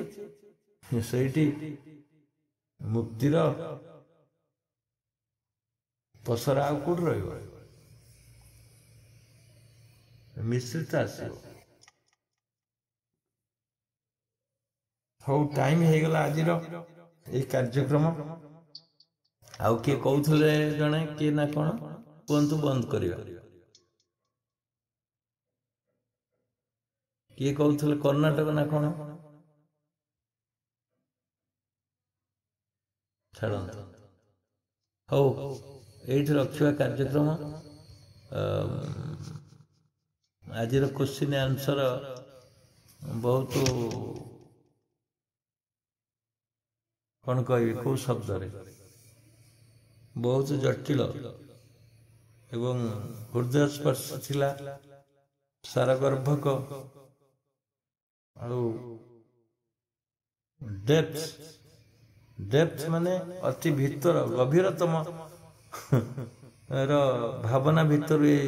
ସେଇଠି ମୁକ୍ତିର ପସରା ଆଉ କୋଉଠି ରହିବ, ମିଶ୍ରିତ ଆସିବ। ହଉ, ଟାଇମ ହେଇଗଲା ଆଜିର ଏଇ କାର୍ଯ୍ୟକ୍ରମ। ଆଉ କିଏ କହୁଥିଲେ ଜଣେ କିଏ ନା କ'ଣ କୁହନ୍ତୁ ବନ୍ଦ କରିବା। କିଏ କହୁଥିଲେ କର୍ଣ୍ଣାଟକ ନା କ'ଣ? ଛାଡ଼ନ୍ତୁ, ହଉ ଏଇଠି ରଖିବା କାର୍ଯ୍ୟକ୍ରମ। ଆଜିର କ୍ୱେଶ୍ଚିନ୍ ଆନ୍ସର ବହୁତ କ'ଣ କହିବି, କେଉଁ ଶବ୍ଦରେ ବହୁତ ଜଟିଳ ଏବଂ ହୃଦୟସ୍ପର୍ଶ ଥିଲା, ସାରଗର୍ଭକ ଆଉ ଡେପ୍ଥ ମାନେ ଅତି ଭିତର ଗଭୀରତମ ର ଭାବନା ଭିତରୁ ଏ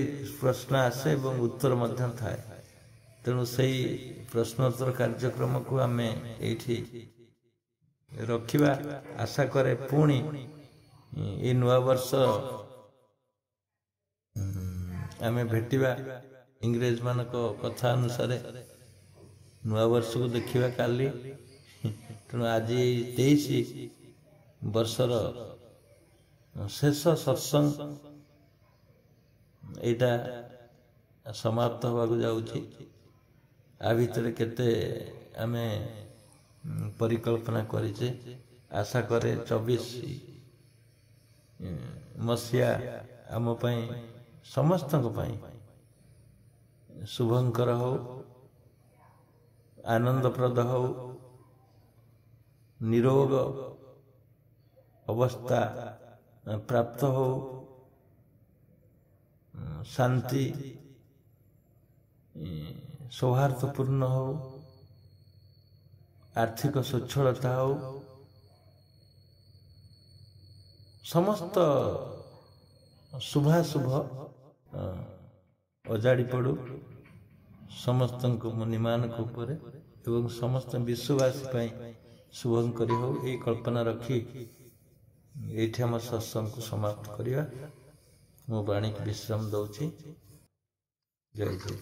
ପ୍ରଶ୍ନ ଆସେ ଏବଂ ଉତ୍ତର ମଧ୍ୟ ଥାଏ। ତେଣୁ ସେଇ ପ୍ରଶ୍ନୋତ୍ତର କାର୍ଯ୍ୟକ୍ରମକୁ ଆମେ ଏଇଠି ରଖିବା। ଆଶା କରେ ପୁଣି ଏ ନୂଆବର୍ଷ ଆମେ ଭେଟିବା। ଇଂରେଜମାନଙ୍କ କଥା ଅନୁସାରେ ନୂଆବର୍ଷକୁ ଦେଖିବା କାଲି। ତେଣୁ ଆଜି 23 ବର୍ଷର ଶେଷ ସତ୍ସଙ୍ଗ ଏଇଟା ସମାପ୍ତ ହେବାକୁ ଯାଉଛି। ଆ ଭିତରେ କେତେ ଆମେ ପରିକଳ୍ପନା କରିଛେ। ଆଶା କରେ 24 ମସିହା ଆମ ପାଇଁ ସମସ୍ତଙ୍କ ପାଇଁ ଶୁଭଙ୍କର ହଉ, ଆନନ୍ଦପ୍ରଦ ହଉ, ନିରୋଗ ଅବସ୍ଥା ପ୍ରାପ୍ତ ହଉ, ଶାନ୍ତି ସୌହାର୍ଦ୍ଦ୍ୟପୂର୍ଣ୍ଣ ହଉ, ଆର୍ଥିକ ସ୍ୱଚ୍ଛଳତା ହଉ, ସମସ୍ତ ଶୁଭାଶୁଭ ଅଜାଡ଼ି ପଡ଼ୁ ସମସ୍ତଙ୍କ ମୁନିମାନଙ୍କ ଉପରେ ଏବଂ ସମସ୍ତ ବିଶ୍ୱବାସୀ ପାଇଁ ଶୁଭଙ୍କରୀ ହଉ। ଏହି କଳ୍ପନା ରଖି ଏଇଠି ଆମ ସତ୍ସଙ୍ଗକୁ ସମାପ୍ତ କରିବା। ମୁଁ ବାଣୀକୁ ବିଶ୍ରାମ ଦଉଛି। ଜୟ ଜୟ।